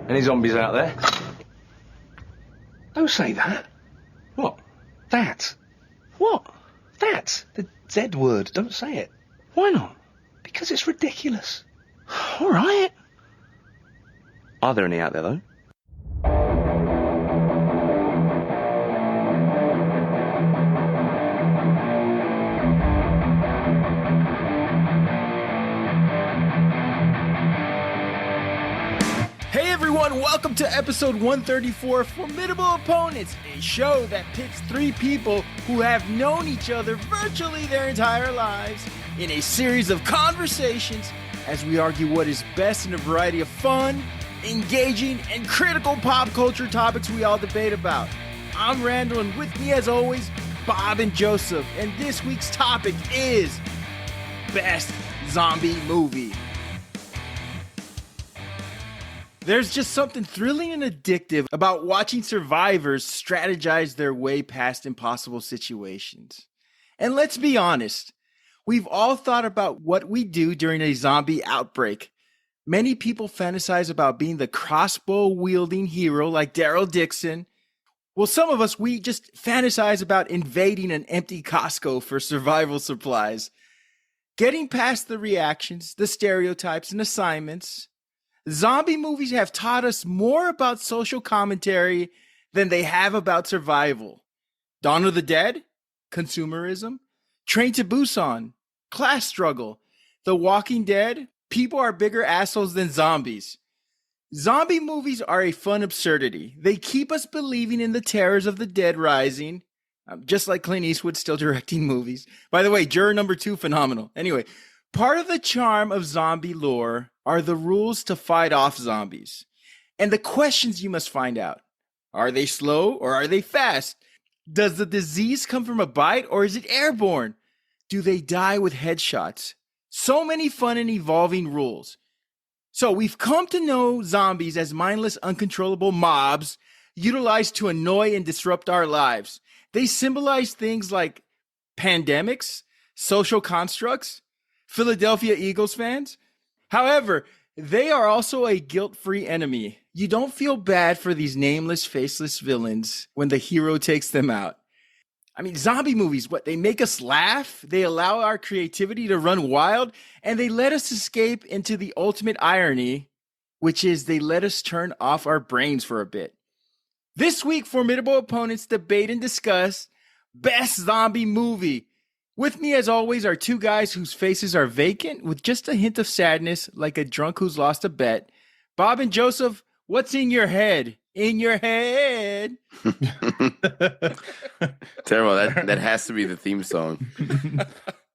Any zombies out there? Don't say that. What? That. What? That. The Z word. Don't say it. Why not? Because it's ridiculous. All right. Are there any out there, though? Hey everyone, welcome to episode 134 of Formidable Opponents, a show that pits three people who have known each other virtually their entire lives in a series of conversations as we argue what is best in a variety of fun, engaging, and critical pop culture topics we all debate about. I'm Randall, and with me as always, Bob and Joseph, and this week's topic is Best Zombie Movie. There's just something thrilling and addictive about watching survivors strategize their way past impossible situations. And let's be honest, we've all thought about what we do during a zombie outbreak. Many people fantasize about being the crossbow-wielding hero like Daryl Dixon. Well, some of us, we just fantasize about invading an empty Costco for survival supplies. Getting past the reactions, the stereotypes, and assignments, zombie movies have taught us more about social commentary than they have about survival. Dawn of the Dead, consumerism, Train to Busan, class struggle, The Walking Dead, people are bigger assholes than zombies. Zombie movies are a fun absurdity. They keep us believing in the terrors of the dead rising, just like Clint Eastwood still directing movies. By the way, Juror number 2, phenomenal. Anyway, part of the charm of zombie lore are the rules to fight off zombies and the questions you must find out. Are they slow or are they fast? Does the disease come from a bite or is it airborne? Do they die with headshots? So many fun and evolving rules. So we've come to know zombies as mindless, uncontrollable mobs utilized to annoy and disrupt our lives. They symbolize things like pandemics, social constructs, Philadelphia Eagles fans. However, they are also a guilt-free enemy. You don't feel bad for these nameless, faceless villains when the hero takes them out. I mean, zombie movies, they make us laugh, they allow our creativity to run wild, and they let us escape into the ultimate irony, which is they let us turn off our brains for a bit. This week, Formidable Opponents debate and discuss Best Zombie Movie. With me, as always, are two guys whose faces are vacant with just a hint of sadness, like a drunk who's lost a bet. Bob and Joseph, what's in your head? In your head. Terrible. That has to be the theme song.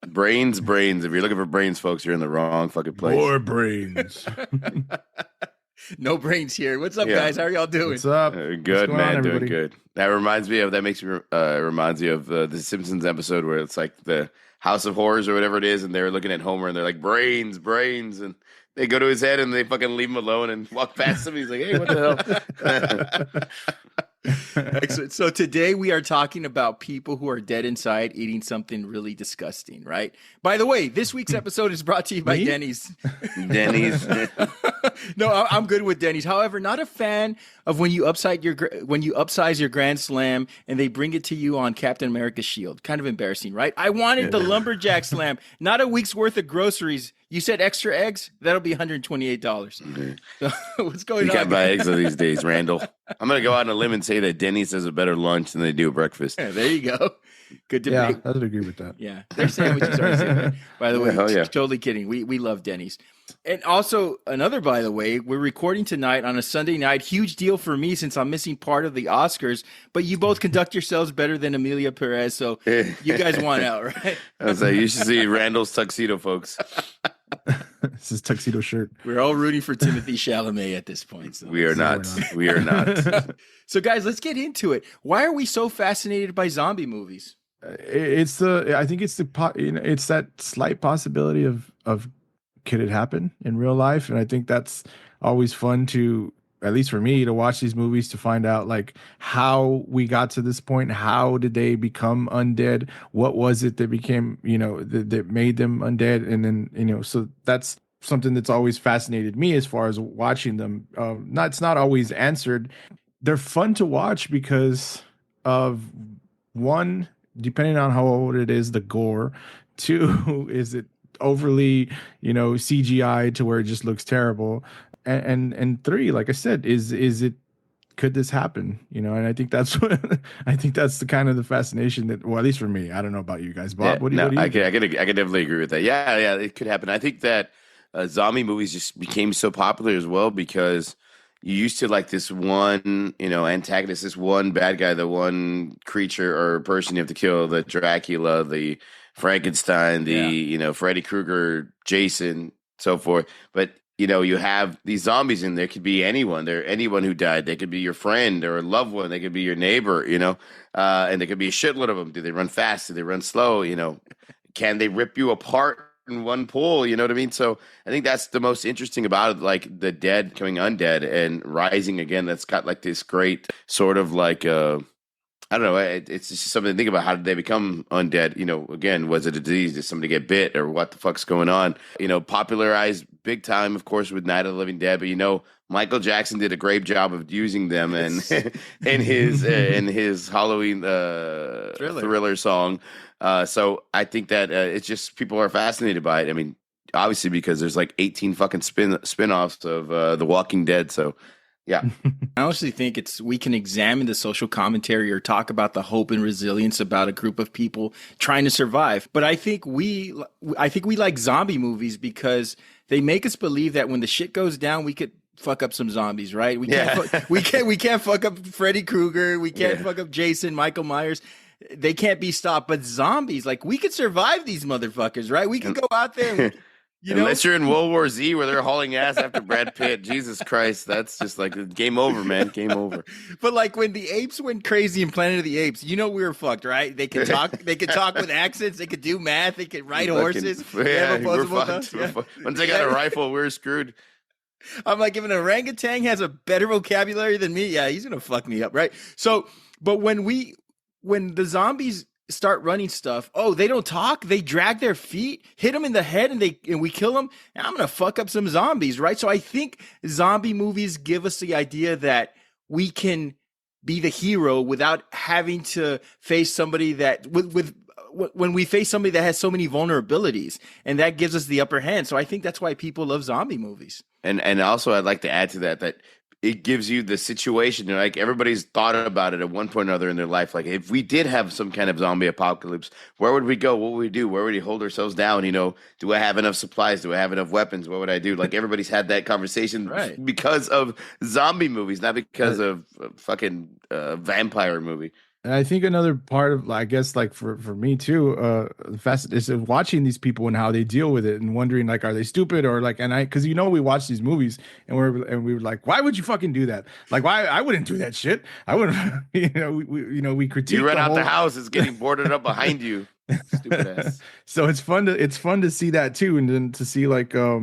Brains. If you're looking for brains, folks, you're in the wrong fucking place. More brains. No brains here. What's up, guys? How are y'all doing? What's up? Good, man. Doing good. That reminds me of the Simpsons episode where it's like the House of Horrors or whatever it is, and they're looking at Homer and they're like, brains, and they go to his head and they fucking leave him alone and walk past him. He's like, hey, what the hell? Excellent. So today we are talking about people who are dead inside eating something really disgusting, right? By the way, this week's episode is brought to you by Denny's. Denny's. No, I'm good with Denny's. However, not a fan of when you upsize your Grand Slam and they bring it to you on Captain America's shield. Kind of embarrassing, right? I wanted the lumberjack slam, not a week's worth of groceries. You said extra eggs? That'll be $128. Mm-hmm. So, what's going on? You can't buy eggs these days, Randall. I'm going to go out on a limb and say that Denny's does a better lunch than they do breakfast. Yeah, there you go. Good debate. Yeah, I would agree with that. Yeah, their sandwiches are insane. By the way, Hell yeah. Totally kidding. We love Denny's. And also, by the way, we're recording tonight on a Sunday night. Huge deal for me since I'm missing part of the Oscars. But you both conduct yourselves better than Emilia Perez, so you guys want out, right? I was like, you should see Randall's tuxedo, folks. This is tuxedo shirt. We're all rooting for Timothy Chalamet at this point. So. We are not. We are not. So, guys, let's get into it. Why are we so fascinated by zombie movies? It's that slight possibility of could it happen in real life, and I think that's always fun to, at least for me, to watch these movies to find out like how we got to this point. How did they become undead? What was it that became, that made them undead? And then, so that's something that's always fascinated me as far as watching them. Not it's not always answered. They're fun to watch because of one, depending on how old it is, the gore. Two, is it overly, CGI to where it just looks terrible? And three, like I said, is it, could this happen? And I think that's what I think that's the kind of the fascination that, well, at least for me. I don't know about you guys, Bob. Yeah, what do you I think? can definitely agree with that. Yeah, it could happen. I think that zombie movies just became so popular as well because you used to like this one, antagonist, this one bad guy, the one creature or person you have to kill, the Dracula, the Frankenstein, the Freddy Krueger, Jason, so forth. But you have these zombies in there. Could be anyone. They're anyone who died. They could be your friend or a loved one. They could be your neighbor. And there could be a shitload of them. Do they run fast? Do they run slow? Can they rip you apart in one pull? You know what I mean? So I think that's the most interesting about it. Like the dead becoming undead and rising again. That's got like this great sort of like I don't know. It's just something to think about. How did they become undead? Again, was it a disease? Did somebody get bit, or what the fuck's going on? Popularized big time, of course, with Night of the Living Dead. But Michael Jackson did a great job of using them and in his Halloween thriller song. So I think that it's just people are fascinated by it. I mean, obviously because there's like 18 fucking spin-offs of The Walking Dead. So. Yeah. I honestly think we can examine the social commentary or talk about the hope and resilience about a group of people trying to survive. But I think we like zombie movies because they make us believe that when the shit goes down, we could fuck up some zombies, right? We can't fuck up Freddy Krueger. We can't fuck up Jason, Michael Myers. They can't be stopped. But zombies, like we could survive these motherfuckers, right? We could go out there and unless you're in World War Z where they're hauling ass after Brad Pitt. Jesus Christ, that's just like game over, man. Game over. But like when the apes went crazy in Planet of the Apes, we were fucked, right? They could talk. They could talk with accents. They could do math. They could ride horses. We're fucked. Once they got a rifle, we're screwed. I'm like, if an orangutan has a better vocabulary than me, he's gonna fuck me up, right? So, but when the zombies start running stuff, they don't talk, they drag their feet, hit them in the head, and we kill them, and I'm gonna fuck up some zombies, right? So I think zombie movies give us the idea that we can be the hero without having to face somebody that when we face somebody that has so many vulnerabilities, and that gives us the upper hand. So I think that's why people love zombie movies. And also I'd like to add to that it gives you the situation. Like everybody's thought about it at one point or another in their life. Like if we did have some kind of zombie apocalypse, where would we go? What would we do? Where would we hold ourselves down? Do I have enough supplies? Do I have enough weapons? What would I do? Like everybody's had that conversation because of zombie movies, not because of a fucking vampire movie. And I think another part of, I guess, like for me too, the fast is watching these people and how they deal with it and wondering like, are they stupid or like, because we watch these movies and we were like, why would you fucking do that? Like, why I wouldn't do that shit. I wouldn't, we critique. You run out the house, it's getting boarded up behind you. Stupid ass. So it's fun to see that too, and then to see like are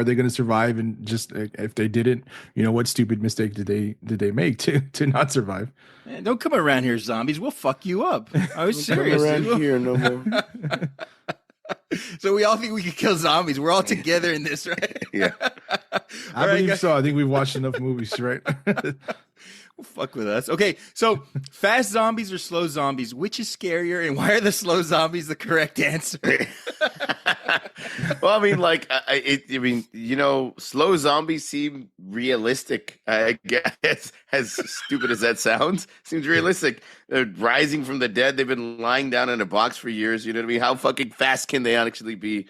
they going to survive, and just if they didn't, what stupid mistake did they make to not survive? Man, don't come around here, zombies. We'll fuck you up. I was serious. Come around here no more. So we all think we can kill zombies. We're all together in this, right? Yeah. I believe so. I think we've watched enough movies, right? Fuck with us. Okay, so fast zombies or slow zombies? Which is scarier, and why are the slow zombies the correct answer? Well, I mean, slow zombies seem realistic. I guess, as stupid as that sounds, seems realistic. They're rising from the dead. They've been lying down in a box for years. You know what I mean? How fucking fast can they actually be?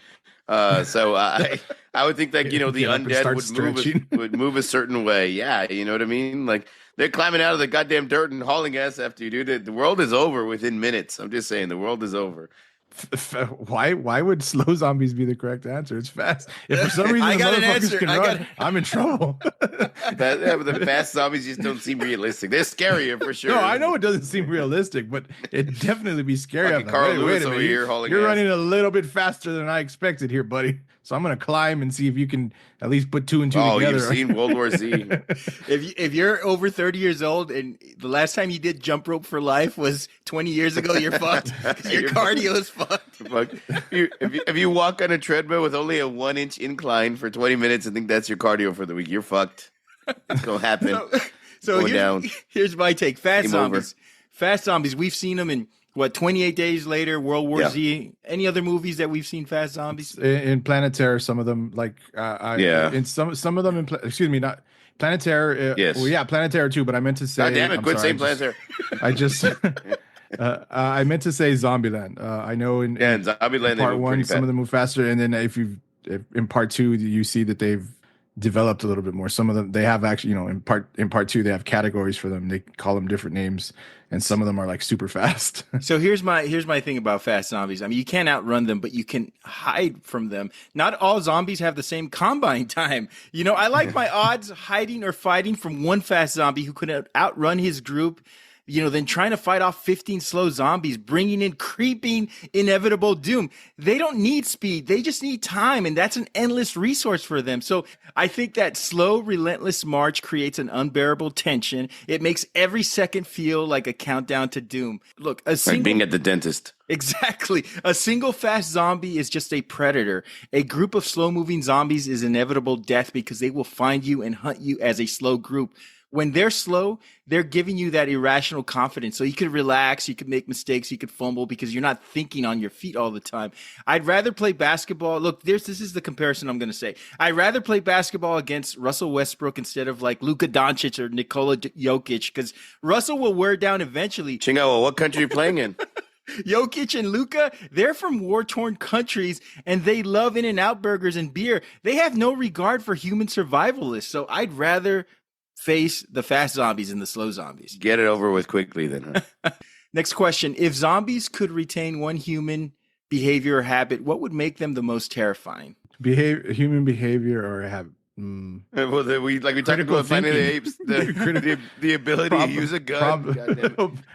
So I would think that the undead would move a certain way. Yeah, you know what I mean? Like they're climbing out of the goddamn dirt and hauling ass after you, dude. The world is over within minutes. I'm just saying, the world is over. Why would slow zombies be the correct answer? It's fast. If for some reason I got an motherfuckers answer. can run, I'm in trouble. But the fast zombies just don't seem realistic. They're scarier for sure. No, I know it doesn't seem realistic, but it'd definitely be scary. Carl Lewis over here hauling You're ass. running a little bit faster than I expected here, buddy. So I'm gonna climb and see if you can at least put two and two Oh, together. you've seen World War Z. If you're over 30 years old and the last time you did jump rope for life was 20 years ago, you're fucked. Your cardio is fucked. Fuck. If you walk on a treadmill with only a 1-inch incline for 20 minutes and think that's your cardio for the week, you're fucked. It's gonna happen. So Going down. here's my take. Fast Game zombies. Fast zombies. We've seen them in 28 Days Later, World War Yeah. Z. Any other movies that we've seen fast zombies? In Planet Terror, some of them in some of them excuse me, not Planet Terror. Yes. Well, yeah, Planet Terror too. But I meant to say. God damn it! I'm Quit sorry, saying Planet Terror. I just I meant to say Zombieland. I know in Zombieland, part one, some of them move faster, and then if in part two, you see that they've developed a little bit more. Some of them they have actually, in part two, they have categories for them. They call them different names, and some of them are like super fast. So here's my thing about fast zombies. I mean, you can't outrun them, but you can hide from them. Not all zombies have the same combine time. I like my odds hiding or fighting from one fast zombie who could outrun his group, than trying to fight off 15 slow zombies, bringing in creeping, inevitable doom. They don't need speed. They just need time, and that's an endless resource for them. So I think that slow, relentless march creates an unbearable tension. It makes every second feel like a countdown to doom. Look, Like being at the dentist. Exactly. A single fast zombie is just a predator. A group of slow-moving zombies is inevitable death because they will find you and hunt you as a slow group. When they're slow, they're giving you that irrational confidence. So you could relax, you could make mistakes, you could fumble because you're not thinking on your feet all the time. I'd rather play basketball. Look, this is the comparison I'm going to say. I'd rather play basketball against Russell Westbrook instead of like Luka Doncic or Nikola Jokic because Russell will wear down eventually. Chingo, what country are you playing in? Jokic and Luka, they're from war-torn countries, and they love In-N-Out burgers and beer. They have no regard for human survivalists. So I'd rather face the fast zombies and the slow zombies. Get it over with quickly then. Huh? Next question. If zombies could retain one human behavior or habit, what would make them the most terrifying? Human behavior or habit. Well, we talked about Planet of the Apes, the ability to use a gun.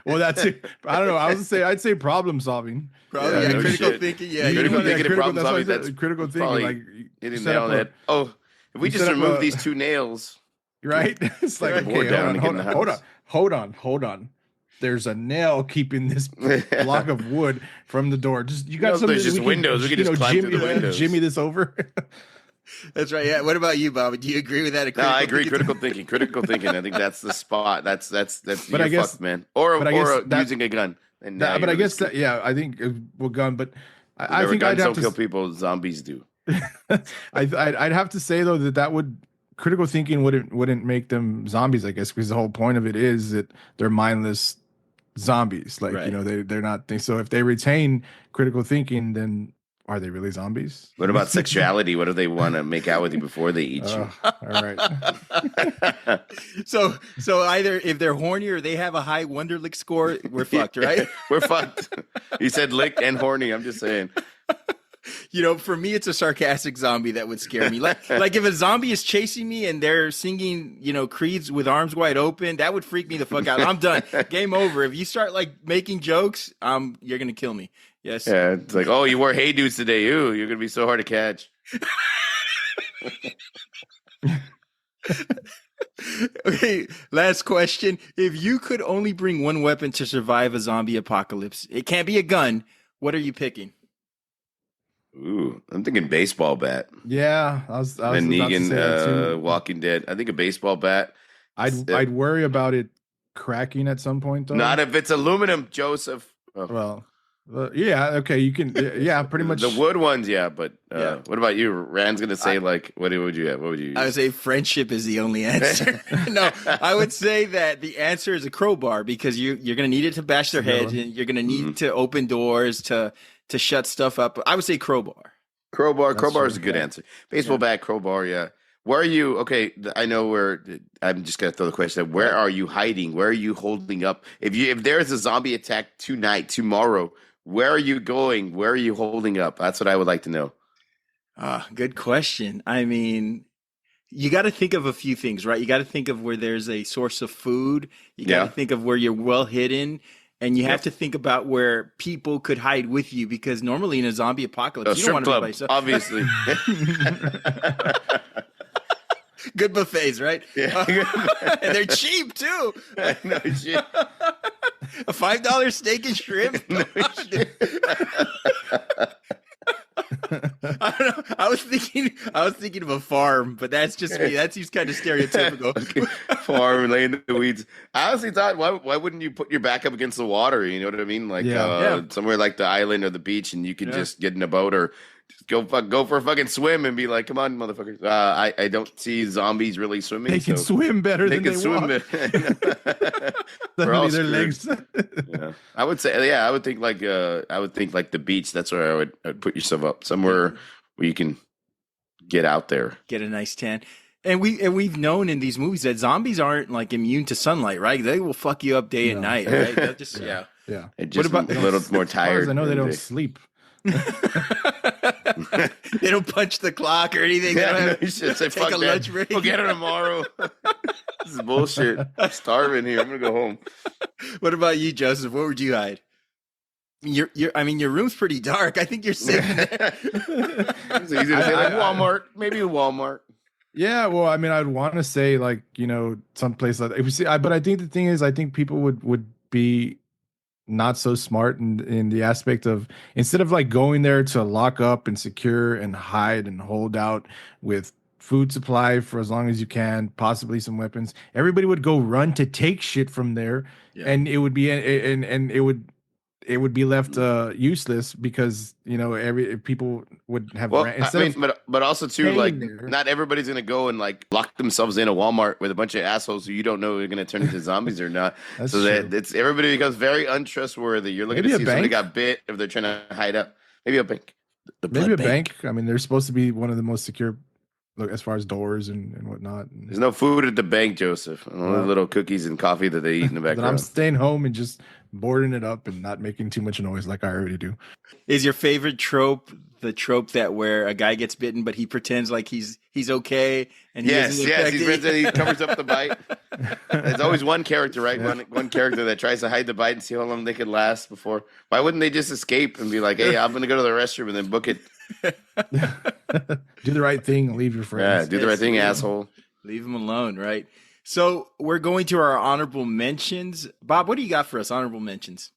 Well, that's it. I don't know. I'd say problem solving. Probably, Yeah, no critical shit. thinking. Yeah, Critical thinking and problem that's why I solving. said That's critical thinking. probably Like hitting set nail up on the head. Oh, if we you just set up remove a- these two nails. right? It's like, Right. Or okay, down to get in the hold on. There's a nail keeping this block of wood from the door. You got some. There's just windows. We can just climb through the windows. Jimmy this over. That's right. Yeah. What about you, Bob? Do you agree with that? No, I agree. Critical thinking. I think that's the spot. That's. But I guess fucked, man. Or using a gun. And now but I you're guess really that I think well, gun. But I Whatever think I'd guns have don't to kill people. Zombies do. I'd have to say though that would critical thinking wouldn't make them zombies, I guess, because the whole point of it is that they're mindless zombies. Like Right. they're not. So if they retain critical thinking, then are they really zombies? What about sexuality? What if they want to make out with you before they eat you? All right. So either if they're horny or they have a high Wonderlick score, we're fucked, right? We're fucked. You said lick and horny. I'm just saying. For me, it's a sarcastic zombie that would scare me. Like if a zombie is chasing me and they're singing, creeds with arms wide open, that would freak me the fuck out. I'm done. Game over. If you start like making jokes, you're gonna kill me. Yes. Yeah, it's like, oh, you wore Hey Dudes today. Ooh, you're gonna be so hard to catch. Okay, last question. If you could only bring one weapon to survive a zombie apocalypse, it can't be a gun. What are you picking? Ooh, I'm thinking baseball bat. Yeah, I was And about to say that Negan, too. Walking Dead. I think a baseball bat. I'd worry about it cracking at some point though. Not if it's aluminum, Joseph. Oh. Well, yeah, okay, you can. Yeah, pretty much. The wood ones, yeah. But Yeah. what about you? Rand's gonna say what would you have? What would you use? I would say friendship is the only answer. No, I would say that the answer is a crowbar because you're going to need it to bash their heads and you're going to need to open doors to shut stuff up. I would say crowbar. Crowbar is a true, good yeah. answer. Baseball bat, crowbar, yeah. Where are you? Okay, I know where. I'm just gonna throw the question. Where are you hiding? Where are you holding up? If there's a zombie attack tomorrow, where are you going? Where are you holding up? That's what I would like to know. Good question. I mean, you got to think of a few things, right? You got to think of where there's a source of food. You got to Yeah. think of where you're well hidden. and you have to think about where people could hide with you, because normally in a zombie apocalypse, you don't strip want to be club, by yourself. obviously. Good buffets, right? Yeah. And they're cheap too. No shit. A $5 steak and shrimp. I don't know. I was thinking of a farm, but that's just me. That seems kind of stereotypical. Farm, laying in the weeds. I honestly thought, why wouldn't you put your back up against the water? You know what I mean? Like somewhere like the island or the beach, and you could just get in a boat or just go for a fucking swim and be like, come on, motherfuckers. I don't see zombies really swimming. They can swim better than they swim walk. Suddenly their legs. Yeah. I would say, I would think like the beach. That's where I would put yourself up, somewhere where you can get out there, get a nice tan. And we've known in these movies that zombies aren't like immune to sunlight, right? They will fuck you up day and night, right? They'll just yeah. Just what about a little more tired? I know they don't sleep. They don't punch the clock or anything. You should say, fuck that. Lunch break. We'll get it tomorrow. This is bullshit. I'm starving here. I'm gonna go home. What about you, Joseph? What would you hide? Your room's pretty dark. I think you're safe there. It's easy to say, like Walmart, maybe a Walmart. Yeah, well, I mean, I'd want to say like, someplace like that. But I think the thing is, I think people would be not so smart in the aspect of, instead of like going there to lock up and secure and hide and hold out with food supply for as long as you can, possibly some weapons, everybody would go run to take shit from there, and it would be and it would be left useless, because people would have. But also too, like, not everybody's gonna go and like lock themselves in a Walmart with a bunch of assholes who you don't know are gonna turn into zombies or not. So that it's everybody becomes very untrustworthy. You're looking to see if somebody got bit, if they're trying to hide up. Maybe a bank. Maybe a bank. I mean, they're supposed to be one of the most secure, as far as doors and whatnot. There's no food at the bank, Joseph. Only little cookies and coffee that they eat in the background. I'm staying home and just boarding it up and not making too much noise like I already do. Is your favorite trope the trope that where a guy gets bitten but he pretends like he's okay and he he covers up the bite? There's always one character, right? One character that tries to hide the bite and see how long they can last before. Why wouldn't they just escape and be like, "Hey, I'm going to go to the restroom," and then book it? Do the right thing, leave your friends. Yeah, do the right thing, asshole. Leave them alone, right? So we're going to our honorable mentions. Bob, what do you got for us? Honorable mentions.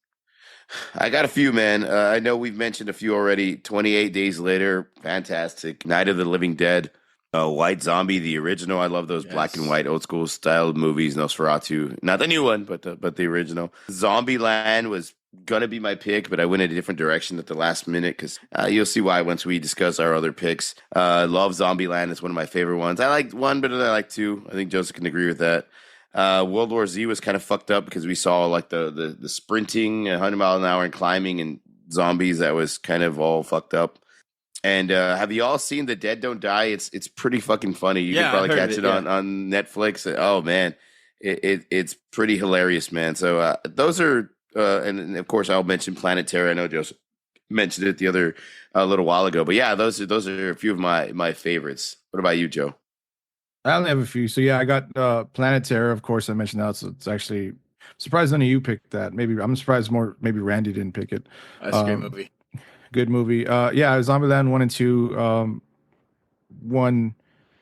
I got a few, man. I know we've mentioned a few already. 28 Days Later, fantastic. Night of the Living Dead, White Zombie, the original. I love those black and white, old school style movies. Nosferatu, not the new one, but the original. Zombieland was gonna be my pick, but I went in a different direction at the last minute, because you'll see why once we discuss our other picks. Love Zombieland. It's one of my favorite ones. I liked one better than I like two. I think Joseph can agree with that. World War Z was kind of fucked up because we saw like the sprinting 100 miles an hour and climbing and zombies. That was kind of all fucked up. And have you all seen The Dead Don't Die? It's pretty fucking funny. You can probably catch it on Netflix. Oh man, it's pretty hilarious, man. So those are and of course I'll mention Planet Terror. I know Joseph mentioned it the other a little while ago, but yeah, those are a few of my favorites. What about you, Joe? I only have a few. So yeah, I got Planet Terror. Of course, I mentioned that. So it's actually surprised none of you picked that. Maybe I'm surprised maybe Randy didn't pick it. That's a great movie. Good movie. Yeah, Zombieland 1 and 2. One,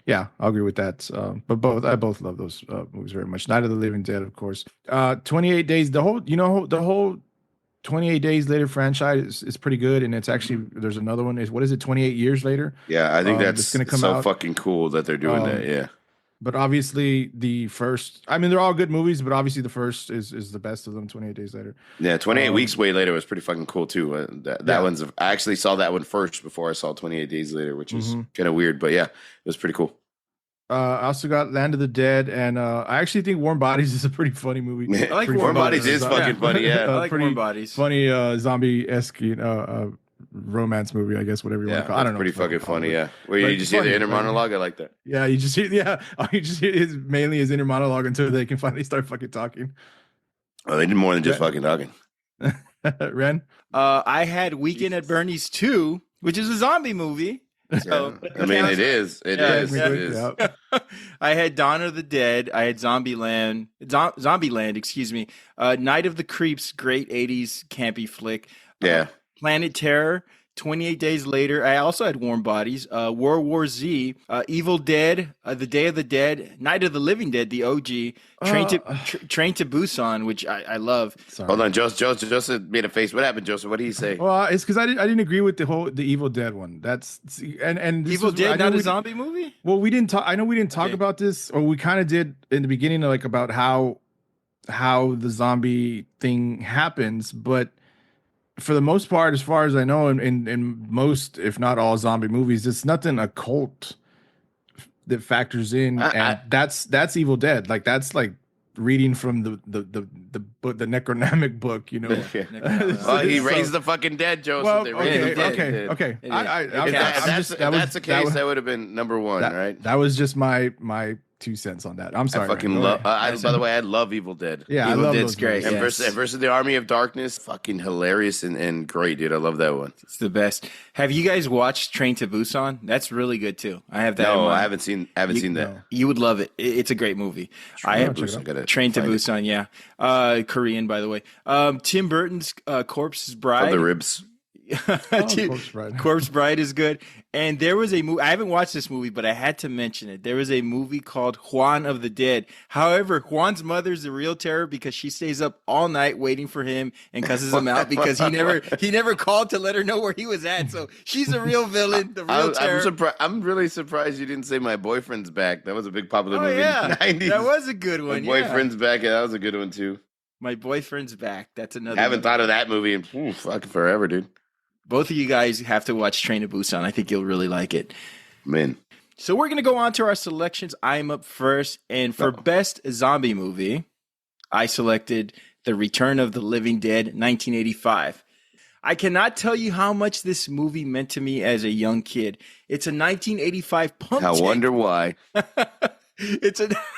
yeah, I'll agree with that. But I both love those movies very much. Night of the Living Dead, of course. 28 Days. The whole 28 Days Later franchise is pretty good, and it's actually there's another one. What is it? 28 Years Later. Yeah, I think that's going to come out. Fucking cool that they're doing that. Yeah. But obviously the first, I mean, they're all good movies, but obviously the first is the best of them. 28 Days Later. Yeah, 28 Weeks Way Later was pretty fucking cool too. That one's. I actually saw that one first before I saw 28 Days Later, which is kind of weird, but yeah, it was pretty cool. I also got Land of the Dead, and I actually think Warm Bodies is a pretty funny movie. I like Warm Bodies is fucking funny. Yeah, I like Warm Bodies. Funny zombie-esque romance movie, I guess, whatever you want to call it. I don't know. Pretty fucking funny, yeah. Where you just hear the inner monologue. I like that. Yeah, you just hear mainly his inner monologue until they can finally start fucking talking. Oh, they did more than just fucking talking. Ren? I had Weekend at Bernie's 2, which is a zombie movie. So, I mean, it is. It Yeah, is. yeah. It is. Yep. I had Dawn of the Dead. I had Zombieland, excuse me. Night of the Creeps, great 80s campy flick. Yeah. Planet Terror, 28 Days Later. I also had Warm Bodies. World War Z, Evil Dead, The Day of the Dead, Night of the Living Dead, the OG, Train to Busan, which I love. Sorry. Hold on, Joseph made a face. What happened, Joseph? What did he say? Well, it's because I didn't agree with the Evil Dead one. That's and this Evil was- I Dead, know not a we- zombie movie? Well, we didn't talk. I know we didn't talk Okay. about this, or we kind of did in the beginning, like about how the zombie thing happens. But for the most part, as far as I know, in most, if not all, zombie movies, it's nothing occult that factors in, and that's Evil Dead. Like that's like reading from the book, the Necronomic book, you know. Well, he raised the fucking dead, Joseph. Well, They raised the fucking dead. okay. It If that's the case, that would have been number one, right? That was just my 2 cents on that. I'm sorry. I fucking Ryan. Go love. ahead. By the way, I love Evil Dead. Yeah, Evil I love Dead's those great, movies. And yes. versus the Army of Darkness, fucking hilarious and great, dude. I love that one. It's the best. Have you guys watched Train to Busan? That's really good too. I have that. in No, mind. I haven't seen that. No. You would love it. It's a great movie. I I'll have check it out. Train to Busan. Yeah, Korean, by the way. Tim Burton's Corpse Bride. Of the ribs. Corpse Bride. Corpse Bride is good. And there was a movie. I haven't watched this movie, but I had to mention it. There was a movie called Juan of the Dead. However, Juan's mother is the real terror because she stays up all night waiting for him and cusses him out because he never called to let her know where he was at. So she's a real villain, the real terror. I'm really surprised you didn't say My Boyfriend's Back. That was a big popular Oh movie yeah, in the 90s. that was a good one. My Yeah. Boyfriend's Back. Yeah, that was a good one too. My Boyfriend's Back. That's another. I haven't one. thought of that movie in fucking forever, dude. Both of you guys have to watch Train to Busan. I think you'll really like it. Man. So we're going to go on to our selections. I'm up first. And for best zombie movie, I selected The Return of the Living Dead, 1985. I cannot tell you how much this movie meant to me as a young kid. It's a 1985 punk I take. wonder why.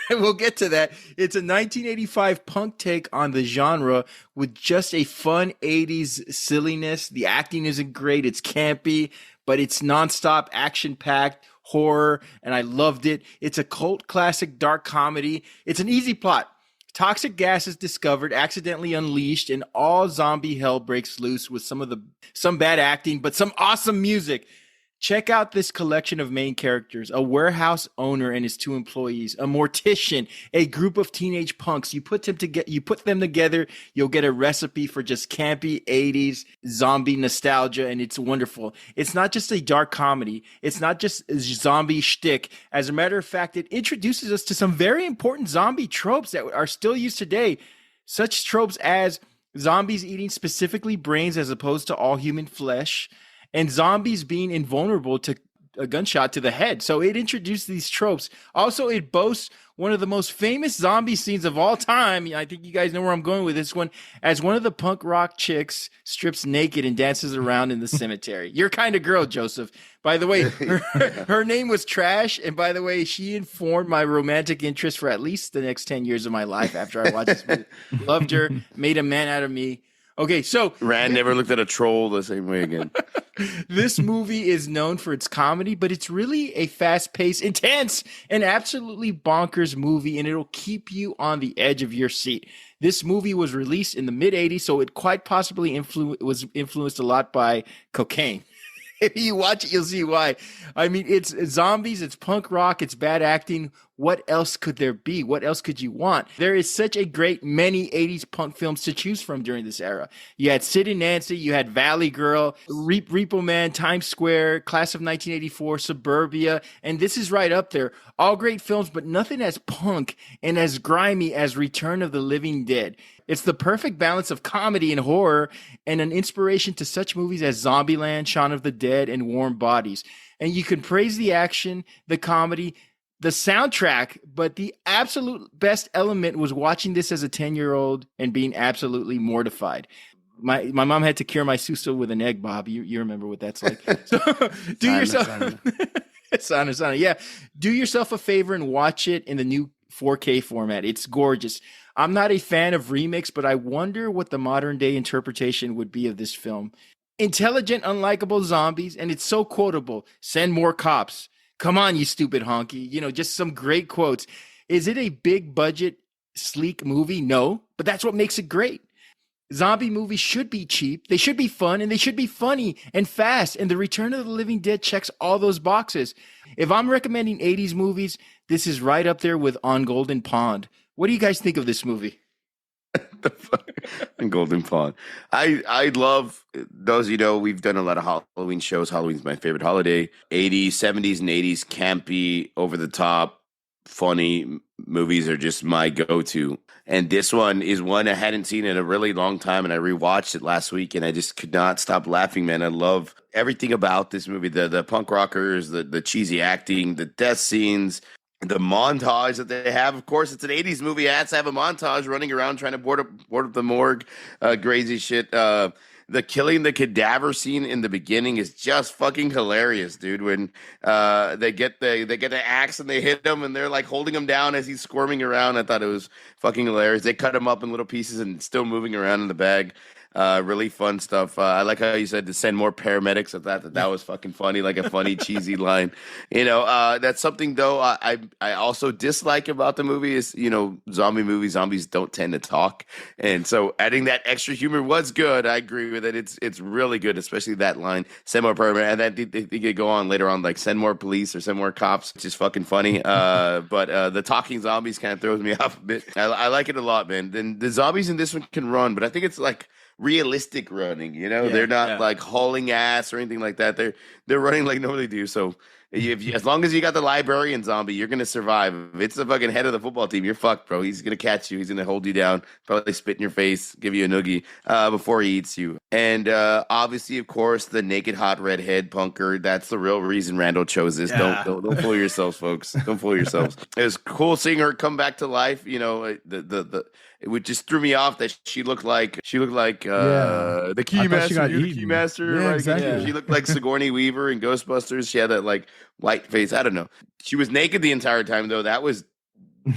We'll get to that. It's a 1985 punk take on the genre with just a fun 80s silliness. The acting isn't great. It's campy, but it's nonstop action packed horror. And I loved it. It's a cult classic dark comedy. It's an easy plot. Toxic gas is discovered, accidentally unleashed, and all zombie hell breaks loose with some bad acting, but some awesome music. Check out this collection of main characters: a warehouse owner and his 2 employees, a mortician, a group of teenage punks. You put them together, you'll get a recipe for just campy 80s zombie nostalgia, and it's wonderful. It's not just a dark comedy. It's not just a zombie shtick. As a matter of fact, it introduces us to some very important zombie tropes that are still used today. Such tropes as zombies eating specifically brains as opposed to all human flesh, and zombies being invulnerable to a gunshot to the head. So it introduced these tropes. Also, it boasts one of the most famous zombie scenes of all time. I think you guys know where I'm going with this one. As one of the punk rock chicks strips naked and dances around in the cemetery. Your kind of girl, Joseph. By the way, her name was Trash. And by the way, she informed my romantic interest for at least the next 10 years of my life after I watched this movie. Loved her, made a man out of me. Okay, so Rand never looked at a troll the same way again. this movie is known for its comedy, but it's really a fast-paced, intense, and absolutely bonkers movie, and it'll keep you on the edge of your seat. This movie was released in the mid-'80s, so it quite possibly was influenced a lot by cocaine. If you watch it, you'll see why. I mean, it's zombies, it's punk rock, it's bad acting. What else could there be? What else could you want? There is such a great many 80s punk films to choose from during this era. You had Sid and Nancy, you had Valley Girl, Repo Man, Times Square, Class of 1984, Suburbia, and this is right up there. All great films, but nothing as punk and as grimy as Return of the Living Dead. It's the perfect balance of comedy and horror, and an inspiration to such movies as Zombieland, Shaun of the Dead, and Warm Bodies. And you can praise the action, the comedy, the soundtrack, but the absolute best element was watching this as a 10-year-old and being absolutely mortified. My mom had to cure my suso with an egg, Bob. You remember what that's like. So do yourself Sana. Yeah. Do yourself a favor and watch it in the new 4K format. It's gorgeous. I'm not a fan of remakes, but I wonder what the modern day interpretation would be of this film. intelligent, unlikable zombies, and it's so quotable. Send more cops. Come on, you stupid honky. You know, just some great quotes. Is it a big budget, sleek movie? No, but that's what makes it great. Zombie movies should be cheap, they should be fun, and they should be funny and fast. And The Return of the Living Dead checks all those boxes. If I'm recommending 80s movies, this is right up there with On Golden Pond. What do you guys think of this movie? The fuck? And Golden Pond. I love those. You know, we've done a lot of Halloween shows. Halloween's my favorite holiday. 80s, 70s, and 80s campy, over the top, funny movies are just my go-to. And this one is one I hadn't seen in a really long time, and I rewatched it last week, and I just could not stop laughing, man. I love everything about this movie. The punk rockers, the cheesy acting, the death scenes, the montage that they have. Of course, it's an 80s movie. It has to have a montage running around trying to board up the morgue. Crazy shit. The killing the cadaver scene in the beginning is just fucking hilarious, dude. When they get the axe and they hit him and they're like holding him down as he's squirming around. I thought it was fucking hilarious. They cut him up in little pieces and still moving around in the bag. Really fun stuff. I like how you said to send more paramedics. I thought that was fucking funny, like a funny cheesy line. You know, that's something though I also dislike about the movie is, you know, zombie movies, zombies don't tend to talk, and so adding that extra humor was good. I agree with it. It's really good, especially that line, send more paramedics, and then they could go on later on like send more police or send more cops, which is fucking funny. But the talking zombies kind of throws me off a bit. I like it a lot, man. Then the zombies in this one can run, but I think it's like realistic running, you know. They're not like hauling ass or anything like that. They're running like nobody do. So as long as you got the librarian zombie, you're gonna survive. If it's the fucking head of the football team, you're fucked, bro. He's gonna catch you. He's gonna hold you down, probably spit in your face, give you a noogie before he eats you. And obviously, of course, the naked hot redhead punker. That's the real reason Randall chose this. Don't fool yourselves, folks. Don't fool yourselves. It was cool seeing her come back to life. You know, it just threw me off that she looked like the Keymaster. The Keymaster, yeah, right? exactly. She looked like Sigourney Weaver in Ghostbusters. She had that like white face. I don't know. She was naked the entire time though.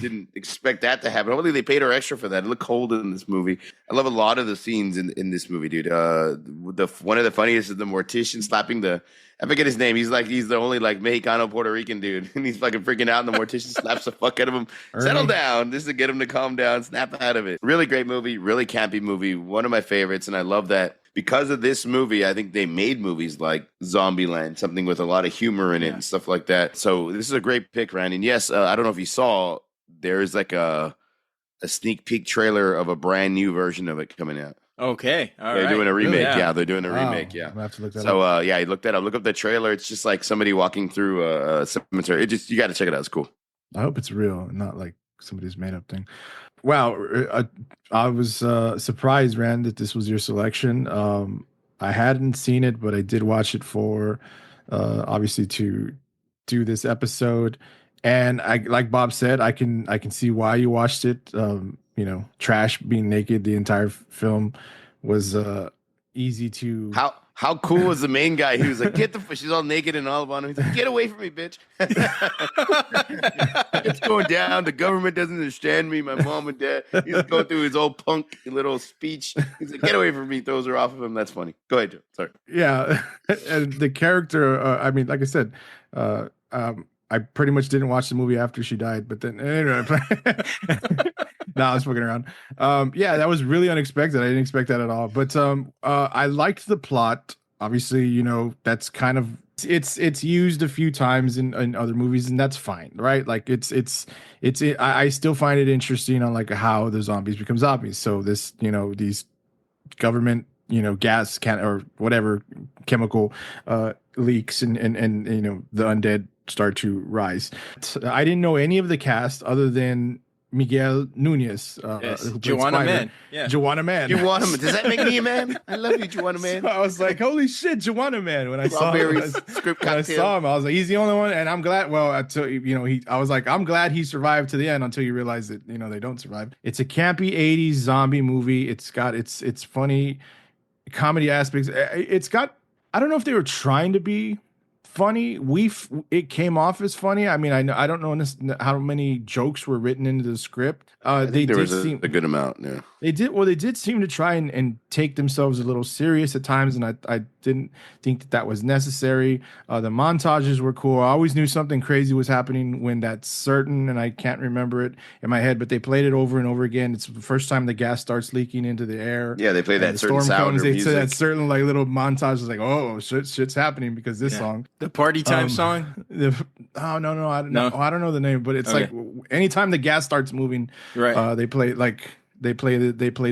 Didn't expect that to happen. Hopefully they paid her extra for that. It looked cold in this movie. I love a lot of the scenes in this movie, dude. One of the funniest is the mortician slapping I forget his name. He's the only like Mexicano Puerto Rican dude, and he's fucking freaking out. And the mortician slaps the fuck out of him. Settle down. This is to get him to calm down, snap out of it. Really great movie, really campy movie. One of my favorites, and I love that because of this movie. I think they made movies like Zombieland, something with a lot of humor in it and stuff like that. So this is a great pick, Randy. And yes, I don't know if you saw, there's like a sneak peek trailer of a brand new version of it coming out. Okay, they're doing a remake. Really? Yeah, they're doing a remake. Yeah, I'm gonna have to look that up. So yeah, you look that up. Look up the trailer. It's just like somebody walking through a cemetery. You got to check it out. It's cool. I hope it's real, not like somebody's made up thing. Wow, I was surprised, Rand, that this was your selection. I hadn't seen it, but I did watch it for obviously to do this episode. And I, like Bob said, I can see why you watched it. You know, Trash being naked the entire film was easy to. How cool was the main guy? He was like, she's all naked and all on him. He's like, get away from me, bitch. It's going down. The government doesn't understand me. My mom and dad. He's going through his old punk little speech. He's like, get away from me. Throws her off of him. That's funny. Go ahead, Joe. Sorry. Yeah. And the character, I mean, like I said, I pretty much didn't watch the movie after she died, but then anyway, I was fucking around. Yeah, that was really unexpected. I didn't expect that at all. But I liked the plot. Obviously, you know, that's kind of it's used a few times in other movies, and that's fine, right? Like I still find it interesting on like how the zombies become zombies. So this, you know, these government, you know, gas can or whatever chemical leaks and you know the undead start to rise. I didn't know any of the cast other than Miguel Nunez, Joanna Man. Yeah, Joanna Man. Joanna Man. Does that make me a man? I love you, Joanna Man. So I was like, holy shit, Joanna Man. When I saw him, I was like, he's the only one, and I'm glad. Well, until you know, I was like, I'm glad he survived to the end. Until you realize that you know they don't survive. It's a campy '80s zombie movie. It's got it's funny comedy aspects. It's got. I don't know if they were trying to be funny. It came off as funny. I mean, I don't know how many jokes were written into the script. There was a good amount. Yeah, they did. Well, they did seem to try and take themselves a little serious at times, and I didn't think that was necessary. The montages were cool. I always knew something crazy was happening when that's certain, and I can't remember it in my head, but they played it over and over again. It's the first time the gas starts leaking into the air. Yeah, they play that the certain storm sound comes, or they music. say that certain like little montage is like, oh, shit's happening because this song. The party time song? I don't know the name, but it's like anytime the gas starts moving, they play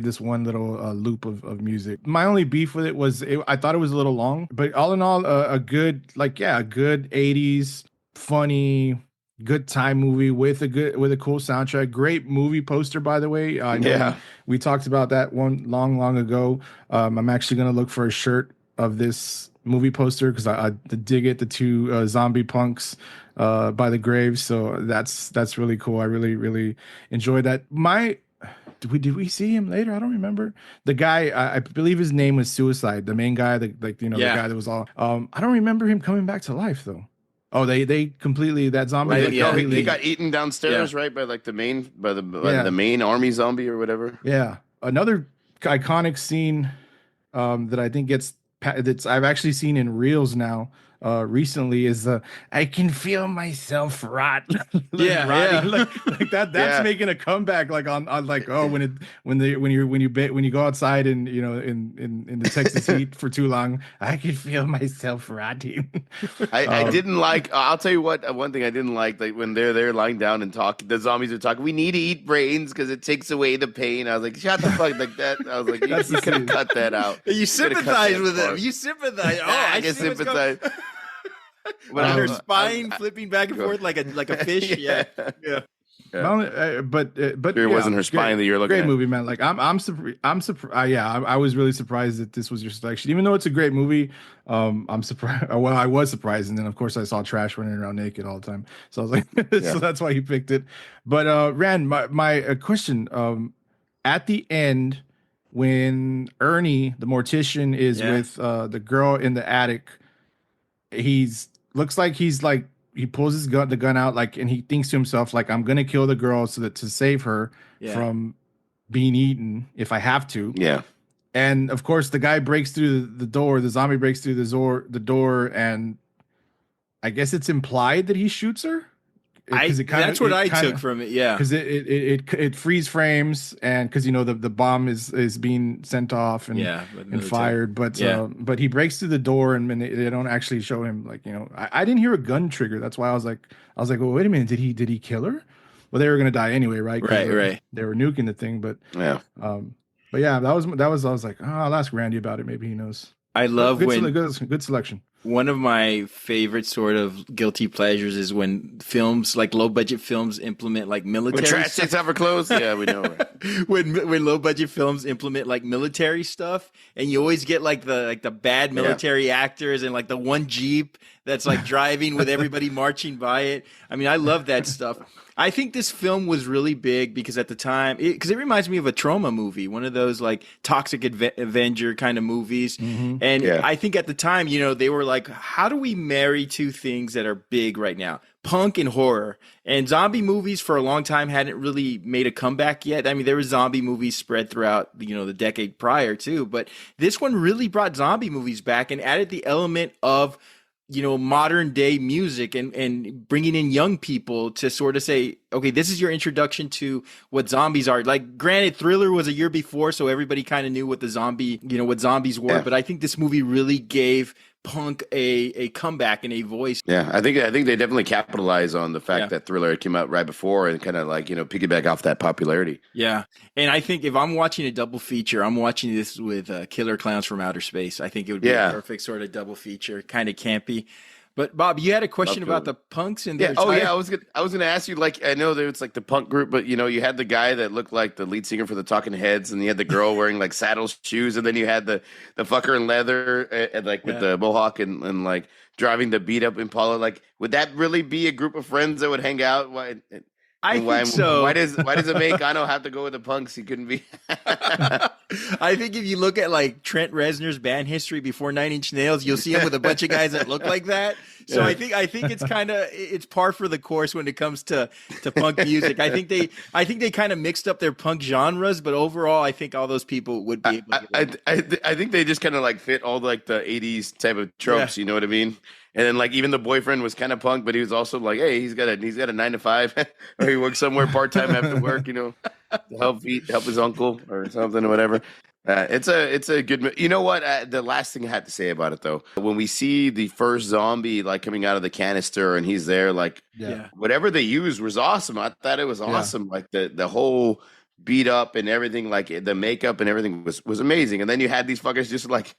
this one little loop of music. My only beef with it was I thought it was a little long, but all in all, a good 80s funny good time movie with a cool soundtrack. Great movie poster, by the way. We talked about that one long ago. I'm actually gonna look for a shirt of this movie poster because I dig it. The two zombie punks by the graves, so that's really cool. I really enjoyed that. Did we see him later? I don't remember. The guy, I believe his name was Suicide. The main guy, the guy that was all. I don't remember him coming back to life though. Oh, they completely that zombie. He got eaten downstairs, right, by like the main army zombie or whatever. Yeah, another iconic scene that I think I've actually seen in reels now. Recently is I can feel myself rot. Rotting. Like that's making a comeback like on like when you go outside and in the Texas heat for too long, I can feel myself rotting. I didn't like. I'll tell you what. One thing I didn't like when they're there lying down and talking. The zombies are talking. We need to eat brains because it takes away the pain. I was like, shut the fuck like that. I was like, you could have cut that out. You sympathize with them. You sympathize. I can sympathize. When her spine flipping back and forth like a fish. Yeah. But it wasn't her spine that you're looking at. Great movie, man. Like I'm surprised. I was really surprised that this was your selection, even though it's a great movie. I'm surprised. Well, I was surprised, and then of course I saw Trash running around naked all the time, so I was like, so that's why you picked it. But Rand, my question, at the end when Ernie the mortician is with the girl in the attic, looks like he pulls the gun out and he thinks to himself like, I'm gonna kill the girl so that to save her from being eaten if I have to. Yeah. And of course the guy breaks through the door, the zombie breaks through the door, and I guess it's implied that he shoots her. That's what I took from it, yeah. Because it freeze frames, and because the bomb is being sent off and fired, but he breaks through the door, and they don't actually show him I didn't hear a gun trigger. That's why I was like, well, wait a minute, did he kill her? Well, they were gonna die anyway, right? Right. They were nuking the thing, but that was I was like, I'll ask Randy about it. Maybe he knows. I love good selection. One of my favorite sort of guilty pleasures is when films, like low budget films, implement like military. When trash takes off her clothes, yeah, we know. Right? when low budget films implement like military stuff, and you always get like the bad military actors and like the one Jeep that's like driving with everybody marching by it. I mean, I love that stuff. I think this film was really big because at the time, because it reminds me of a trauma movie, one of those like Toxic Avenger kind of movies. Mm-hmm. And I think at the time, they were like, how do we marry two things that are big right now? Punk and horror. And zombie movies for a long time hadn't really made a comeback yet. I mean, there were zombie movies spread throughout, the decade prior too. But this one really brought zombie movies back and added the element of modern day music and bringing in young people to sort of say, okay, this is your introduction to what zombies are. Like, granted, Thriller was a year before, so everybody kind of knew what what zombies were. Yeah. But I think this movie really gave punk a comeback and a voice. Yeah, I think they definitely capitalize on the fact that Thriller came out right before and kind of piggyback off that popularity. Yeah, and I think if I'm watching a double feature, I'm watching this with Killer Clowns from Outer Space. I think it would be a perfect sort of double feature, kind of campy. But Bob, you had a question about the punks and their I was gonna ask you, I know that it's like the punk group, but you had the guy that looked like the lead singer for the Talking Heads, and you had the girl wearing like saddle shoes, and then you had the fucker in leather and with the mohawk and like driving the beat up Impala. Like, would that really be a group of friends that would hang out? I And think so. Why does Meccano have to go with the punks? He couldn't be. I think if you look at like Trent Reznor's band history before Nine Inch Nails, you'll see him with a bunch of guys that look like that. So I think it's par for the course when it comes to punk music. I think they kind of mixed up their punk genres, but overall, I think all those people would be able to I think they just kind of like fit all like the 80s type of tropes. You know what I mean? And then like even the boyfriend was kind of punk, but he was also like, hey, he's got a 9 to 5, or he works somewhere part time after work, to help his uncle or something or whatever. It's a good. You know what? The last thing I had to say about it though, when we see the first zombie like coming out of the canister and he's there, like whatever they used was awesome. I thought it was awesome. Like the whole beat up and everything, like the makeup and everything was amazing. And then you had these fuckers just like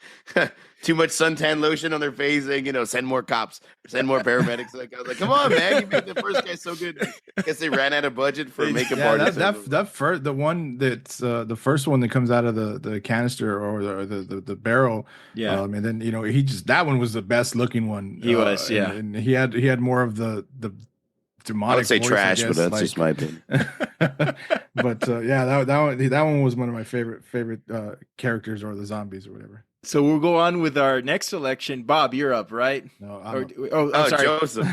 too much suntan lotion on their face, saying, send more cops, send more paramedics. Like I was like, come on, man, you made the first guy so good. I guess they ran out of budget for makeup artists. The one that's the first one that comes out of the canister or the barrel. And then that one was the best looking one. He was, and he had more of the demonic. I would say voice, trash, guess, but that's just my opinion. But that one was one of my favorite characters, or the zombies or whatever. So we'll go on with our next selection. Bob, you're up, right? No, I'm sorry, Joseph.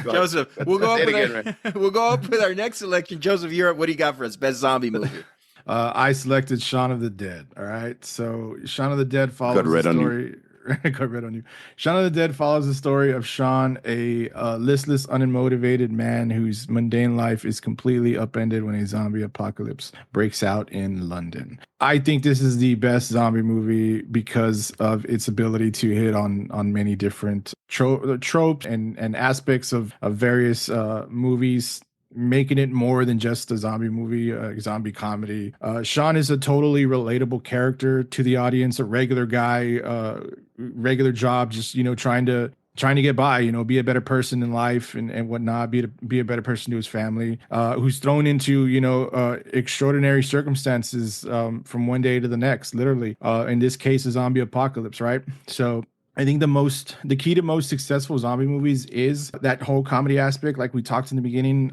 We'll go up with our next selection. Joseph, you're up. What do you got for us? Best zombie movie. I selected Shaun of the Dead. All right, so Shaun of the Dead follows the story. Got red on you. Shaun of the Dead follows the story of Shaun, a listless, unmotivated man whose mundane life is completely upended when a zombie apocalypse breaks out in London. I think this is the best zombie movie because of its ability to hit on many different tropes and aspects of various movies, making it more than just a zombie movie, a zombie comedy. Shaun is a totally relatable character to the audience, a regular guy, regular job, just trying to get by, be a better person in life and whatnot, be a better person to his family, who's thrown into extraordinary circumstances from one day to the next, literally. In this case, a zombie apocalypse, right? So I think the key to most successful zombie movies is that whole comedy aspect, like we talked in the beginning.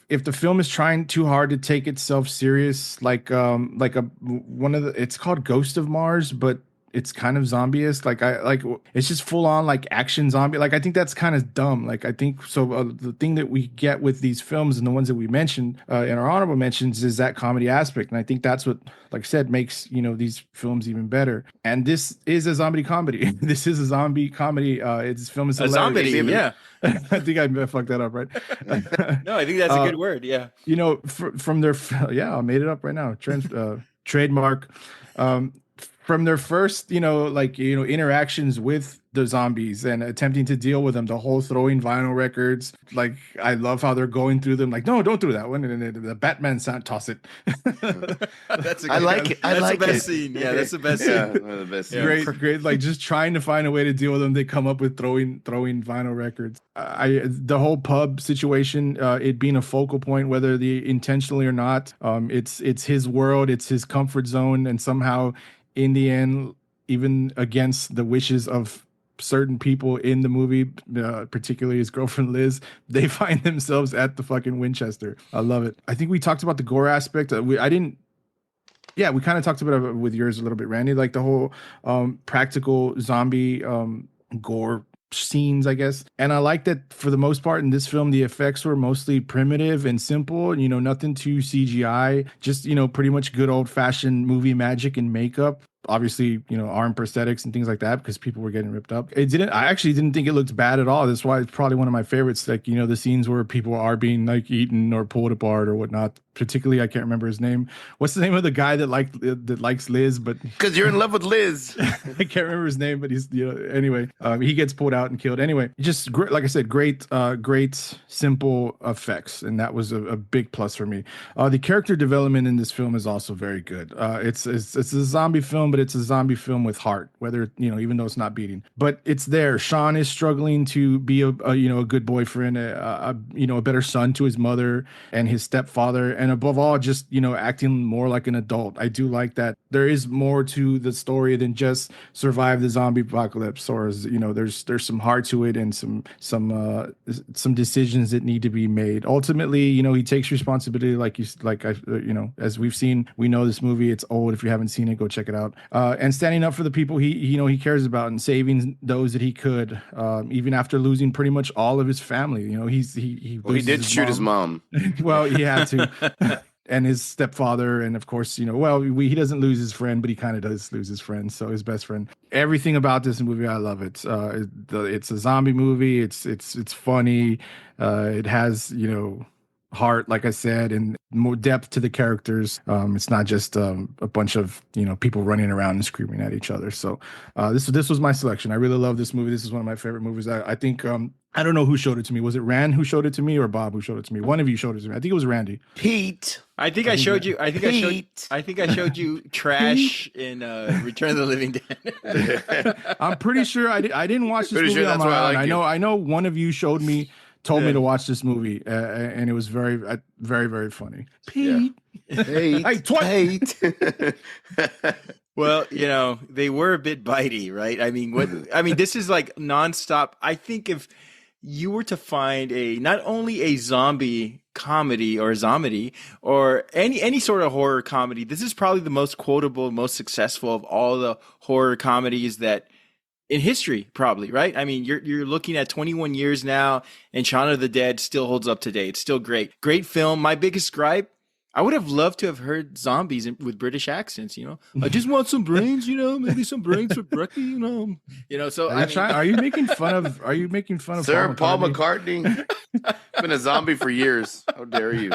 If the film is trying too hard to take itself serious, it's called Ghost of Mars, but it's kind of zombie-esque. It's just full on like action zombie. Like I think that's kind of dumb. Like I think so. The thing that we get with these films and the ones that we mentioned in our honorable mentions is that comedy aspect, and I think that's what, like I said, makes these films even better. And this is a zombie comedy. This is a zombie comedy. This film is a zombie. Yeah. I think I fucked that up, right? No, I think that's a good word. Yeah. From their I made it up right now. Trademark. From their first, interactions with the zombies and attempting to deal with them, the whole throwing vinyl records. Like, I love how they're going through them. Like, no, don't do that one. And then the Batman sound, toss it. That's a good, I like it. That's the best scene. Yeah, that's the best scene. One of the best scenes. Great. Like, just trying to find a way to deal with them. They come up with throwing vinyl records. The whole pub situation, it being a focal point, whether intentionally or not, it's his world, it's his comfort zone, and somehow, in the end, even against the wishes of certain people in the movie, particularly his girlfriend Liz, they find themselves at the fucking Winchester. I love it. I think we talked about the gore aspect. We kind of talked about it with yours a little bit, Randy, like the whole practical zombie gore scenes, I guess. And I like that for the most part in this film, the effects were mostly primitive and simple, nothing too CGI, just, pretty much good old fashioned movie magic and makeup. Obviously, arm prosthetics and things like that, because people were getting ripped up. I actually didn't think it looked bad at all. That's why it's probably one of my favorites. Like, the scenes where people are being like eaten or pulled apart or whatnot. Particularly, I can't remember his name. What's the name of the guy that likes Liz? But because you're in love with Liz. I can't remember his name, but he's anyway. He gets pulled out and killed. Anyway, just great, like I said, great simple effects, and that was a big plus for me. The character development in this film is also very good. It's a zombie film, but but it's a zombie film with heart, whether, even though it's not beating, but it's there. Sean is struggling to be a good boyfriend, a better son to his mother and his stepfather. And above all, just, acting more like an adult. I do like that. There is more to the story than just survive the zombie apocalypse, or, there's some heart to it and some decisions that need to be made. Ultimately, he takes responsibility, as we've seen. We know this movie, it's old. If you haven't seen it, go check it out. And standing up for the people he cares about and saving those that he could, even after losing pretty much all of his family. He did shoot his mom. Well, he had to. And his stepfather, and of course, he doesn't lose his friend, but he kind of does lose his friend. So his best friend. Everything about this movie, I love it. It's a zombie movie. It's funny. It has heart, like I said, and more depth to the characters. It's not just a bunch of people running around and screaming at each other. So this was my selection. I really love this movie. This is one of my favorite movies. I think I don't know who showed it to me. Was it Rand who showed it to me or Bob who showed it to me? One of you showed it to me. I think it was Randy. Pete. I think I showed you Trash in Return of the Living Dead. I'm pretty sure I didn't watch this movie on my own. I know one of you told me to watch this movie, and it was very, very, very funny. Pete. Yeah. Pete. Well, they were a bit bitey, right? I mean, this is like nonstop. I think if you were to find not only a zombie comedy or zomedy or any sort of horror comedy, this is probably the most quotable, most successful of all the horror comedies that in history, probably, right? I mean, you're looking at 21 years now, and Shaun of the Dead still holds up today. It's still great. Great film. My biggest gripe, I would have loved to have heard zombies with British accents, I just want some brains, maybe some brains for brekkie, So are you making fun of Sir Paul McCartney? Been a zombie for years. How dare you?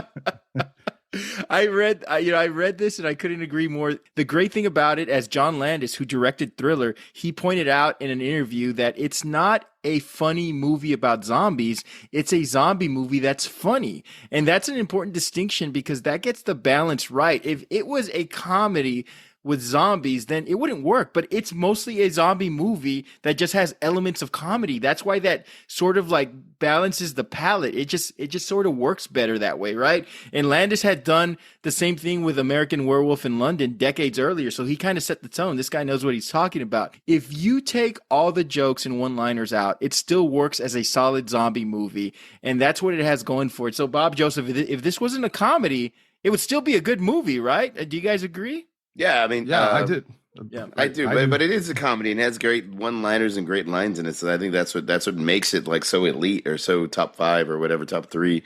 I read this and I couldn't agree more. The great thing about it, as John Landis, who directed Thriller, he pointed out in an interview that it's not a funny movie about zombies. It's a zombie movie that's funny. And that's an important distinction because that gets the balance right. If it was a comedy with zombies, then it wouldn't work. But it's mostly a zombie movie that just has elements of comedy. That's why that sort of like balances the palette. It just sort of works better that way, right? And Landis had done the same thing with American Werewolf in London decades earlier. So he kind of set the tone. This guy knows what he's talking about. If you take all the jokes and one-liners out, it still works as a solid zombie movie. And that's what it has going for it. So Bob Joseph, if this wasn't a comedy, it would still be a good movie, right? Do you guys agree? Yeah, I mean, I did. Yeah, I do, but it is a comedy and it has great one-liners and great lines in it. So I think that's what makes it like so elite or so top 5 or whatever, top 3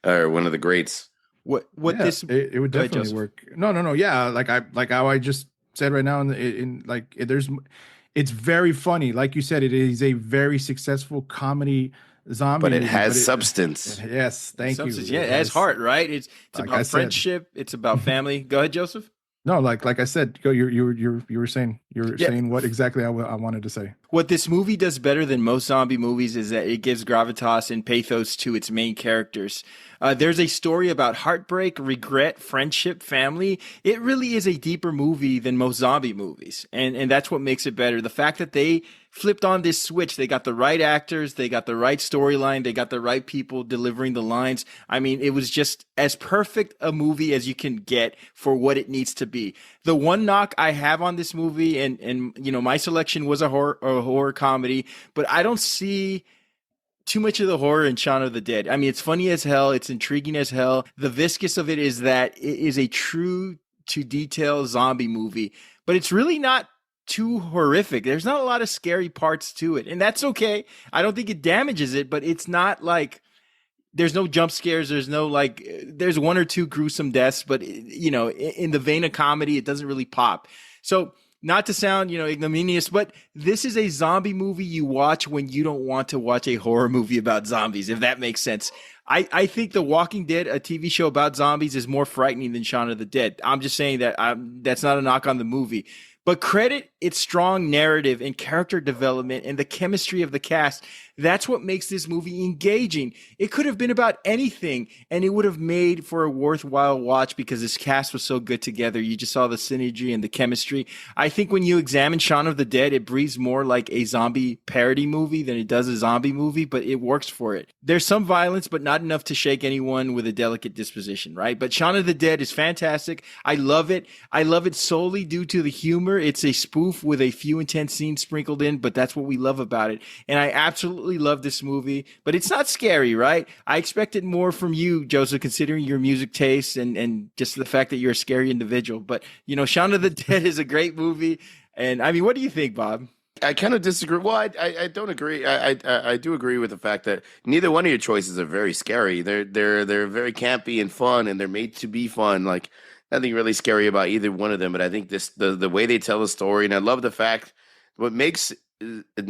or one of the greats. It would definitely work. No. Yeah, like how I just said right now. It's very funny. Like you said, it is a very successful comedy zombie, but it has substance. Yes, thank you. Yeah, it has heart, right? It's like about friendship. It's about family. Go ahead, Joseph. No, like I said, go. You were saying saying what exactly I wanted to say. What this movie does better than most zombie movies is that it gives gravitas and pathos to its main characters. There's a story about heartbreak, regret, friendship, family. It really is a deeper movie than most zombie movies, and that's what makes it better. The fact that they flipped on this switch, they got the right actors, they got the right storyline, they got the right people delivering the lines. I mean, it was just as perfect a movie as you can get for what it needs to be. The one knock I have on this movie, and my selection was a horror comedy, but I don't see too much of the horror in Shaun of the Dead. I mean, it's funny as hell. It's intriguing as hell. The viscous of it is that it is a true to detail zombie movie, but it's really not too horrific. There's not a lot of scary parts to it, and that's okay. I don't think it damages it, but it's not like there's no jump scares. There's no there's one or two gruesome deaths, but in the vein of comedy, it doesn't really pop. So not to sound, ignominious, but this is a zombie movie you watch when you don't want to watch a horror movie about zombies, if that makes sense. I think The Walking Dead, a TV show about zombies, is more frightening than Shaun of the Dead. I'm just saying that that's not a knock on the movie. But credit its strong narrative and character development and the chemistry of the cast. That's what makes this movie engaging. It could have been about anything, and it would have made for a worthwhile watch because this cast was so good together. You just saw the synergy and the chemistry. I think when you examine Shaun of the Dead, it breathes more like a zombie parody movie than it does a zombie movie, but it works for it. There's some violence, but not enough to shake anyone with a delicate disposition, right? But Shaun of the Dead is fantastic. I love it. I love it solely due to the humor. It's a spoof with a few intense scenes sprinkled in, but that's what we love about it. And I absolutely love this movie, but it's not scary, right? I expected more from you, Joseph, considering your music tastes and just the fact that you're a scary individual. But, you know, Shaun of the Dead is a great movie. And I mean, what do you think, Bob? I kind of disagree. Well, I don't agree. I do agree with the fact that neither one of your choices are very scary. They're very campy and fun, and they're made to be fun. Like, nothing really scary about either one of them. But I think the way they tell the story, and I love the fact what makes,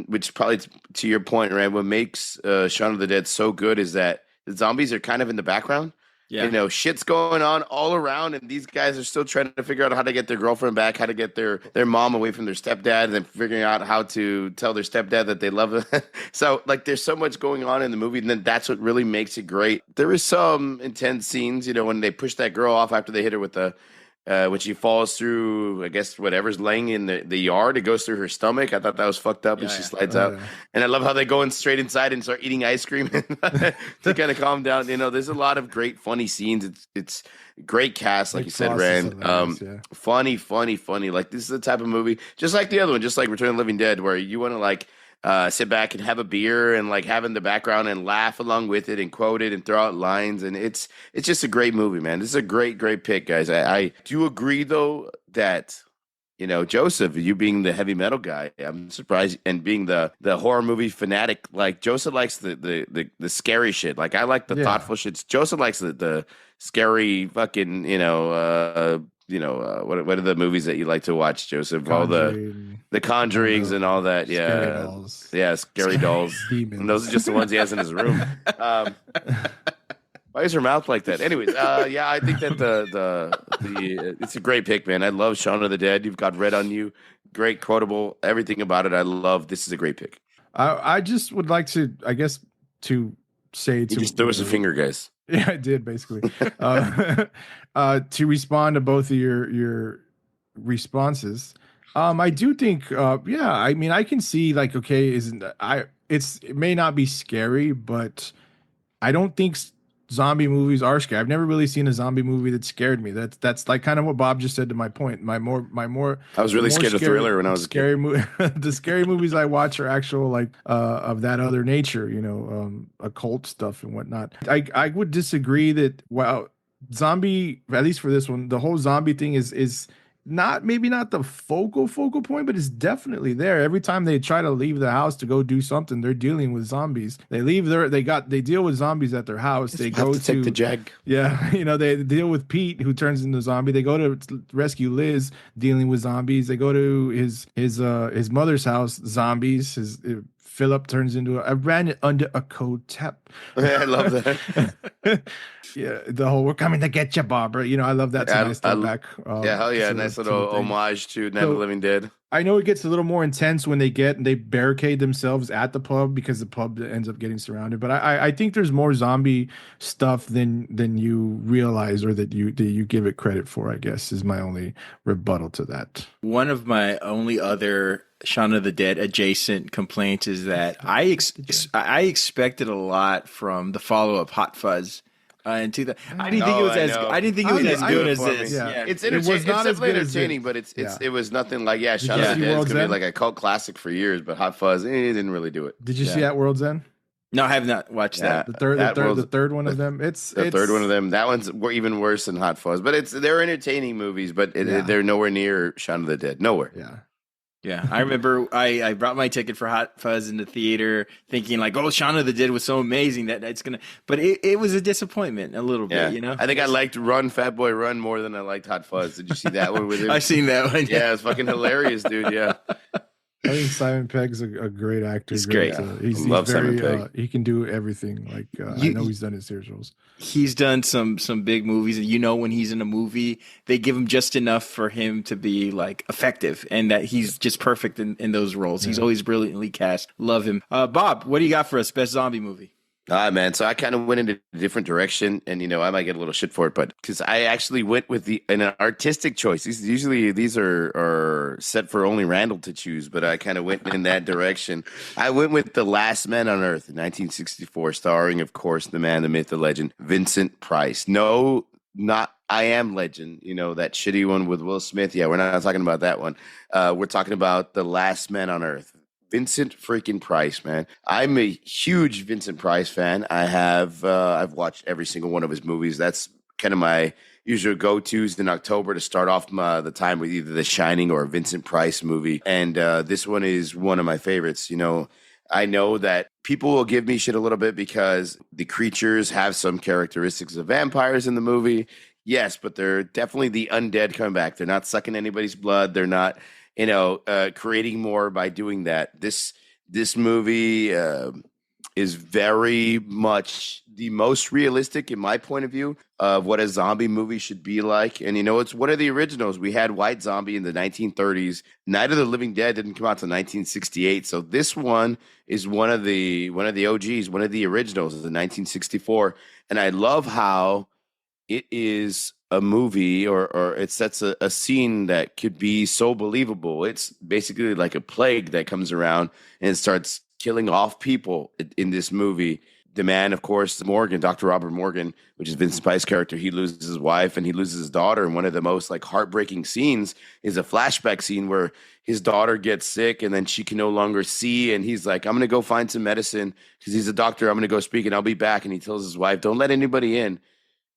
which probably to your point, right? What makes Shaun of the Dead so good is that the zombies are kind of in the background. Yeah. You know, shit's going on all around, and these guys are still trying to figure out how to get their girlfriend back, how to get their mom away from their stepdad, and then figuring out how to tell their stepdad that they love him. So, like, there's so much going on in the movie, and then that's what really makes it great. There is some intense scenes, you know, when they push that girl off after they hit her with the when she falls through, I guess, whatever's laying in the yard, it goes through her stomach. I thought that was fucked up, and she slides out. Yeah. And I love how they go in straight inside and start eating ice cream to kind of calm down. You know, there's a lot of great, funny scenes. It's great cast, like you said, Rand. Funny. Like, this is the type of movie, just like the other one, just like Return of the Living Dead, where you want to, like, sit back and have a beer and, like, have in the background and laugh along with it and quote it and throw out lines. And it's just a great movie, man. This is a great pick, guys. I do agree, though, that, you know, Joseph, you being the heavy metal guy, I'm surprised, and being the horror movie fanatic, like, Joseph likes the scary shit. Like, I like the thoughtful shit. Joseph likes the scary fucking, what are the movies that you like to watch, Joseph? All the Conjurings and all that. Yeah. Scary dolls. Yeah, scary dolls. And those are just the ones he has in his room. Why is her mouth like that? Anyways, I think that it's a great pick, man. I love Shaun of the Dead. You've got Red on You. Great, quotable, everything about it. I love. This is a great pick. I just would like to, I guess, to say you just threw us a finger, guys. Yeah, I did, basically. To respond to both of your responses, I do think, I mean, I can see, like, okay, it may not be scary, but I don't think zombie movies are scary. I've never really seen a zombie movie that scared me. That's like kind of what Bob just said to my point. I was really scared of Thriller when I was a kid. The scary movies I watch are actual, like, of that other nature, you know, occult stuff and whatnot. I would disagree that, well, zombie, at least for this one, the whole zombie thing is maybe not the focal point, but it's definitely there. Every time they try to leave the house to go do something, they're dealing with zombies. They deal with zombies at their house. They go to take the jag. Yeah, you know, they deal with Pete, who turns into a zombie. They go to rescue Liz, dealing with zombies. They go to his mother's house, zombies. Philip turns into I ran it under a cold tap. Yeah, I love that. Yeah, the whole "we're coming to get you, Barbara." You know, I love that. Nice throwback. Yeah, hell yeah, nice little homage to Night of the Living Dead. I know it gets a little more intense when they barricade themselves at the pub because the pub ends up getting surrounded. But I think there's more zombie stuff than you realize or that you give it credit for, I guess, is my only rebuttal to that. One of my only other Shaun of the Dead adjacent complaints is that I expected a lot from the follow-up Hot Fuzz. I didn't think it was as good as this. Yeah. It's definitely entertaining, but it was nothing like Shaun of the Dead is gonna be like a cult classic for years. But Hot Fuzz, it didn't really do it. Did you see At World's End? No, I have not watched that. The third one of them. The third one of them. That one's even worse than Hot Fuzz. But they're entertaining movies, but they're nowhere near Shaun of the Dead. Nowhere. Yeah. Yeah, I remember I brought my ticket for Hot Fuzz in the theater thinking like, oh, Shaun of the Dead was so amazing that it's going to – but it was a disappointment a little bit, you know? I think I liked Run, Fat Boy, Run more than I liked Hot Fuzz. Did you see that one with him? I've seen that one. Yeah, it's fucking hilarious, dude, yeah. I think Simon Pegg's a great actor. He's great. He's Love very, Simon Pegg. he can do everything. Like I know he's done his serious roles. He's done some big movies, and when he's in a movie, they give him just enough for him to be like effective, and that he's just perfect in those roles. He's always brilliantly cast. Love him. Bob, what do you got for us? Best zombie movie? All right, man. So I kind of went in a different direction, and I might get a little shit for it, but because I actually went with an artistic choice. These are set for only Randall to choose, but I kind of went in that direction. I went with The Last Man on Earth, 1964, starring, of course, the man, the myth, the legend, Vincent Price. No, not I Am Legend. That shitty one with Will Smith. Yeah, we're not talking about that one. We're talking about The Last Man on Earth. Vincent freaking Price, man. I'm a huge Vincent Price fan. I've watched every single one of his movies. That's kind of my usual go-tos in October to start off the time with either The Shining or a Vincent Price movie. And this one is one of my favorites. I know that people will give me shit a little bit because the creatures have some characteristics of vampires in the movie. Yes, but they're definitely the undead coming back. They're not sucking anybody's blood. They're not creating more by doing that. This movie is very much the most realistic, in my point of view, of what a zombie movie should be like. And it's one of the originals. We had White Zombie in the 1930s. Night of the Living Dead didn't come out until 1968. So this one is one of the OGs, one of the originals of the 1964. And I love how it is a movie or it sets a scene that could be so believable. It's basically like a plague that comes around and starts killing off people in this movie. The man, of course, Morgan, Dr. Robert Morgan, which is Vincent Price's character, he loses his wife and he loses his daughter. And one of the most heartbreaking scenes is a flashback scene where his daughter gets sick and then she can no longer see. And he's like, I'm going to go find some medicine because he's a doctor. I'm going to go speak and I'll be back. And he tells his wife, don't let anybody in.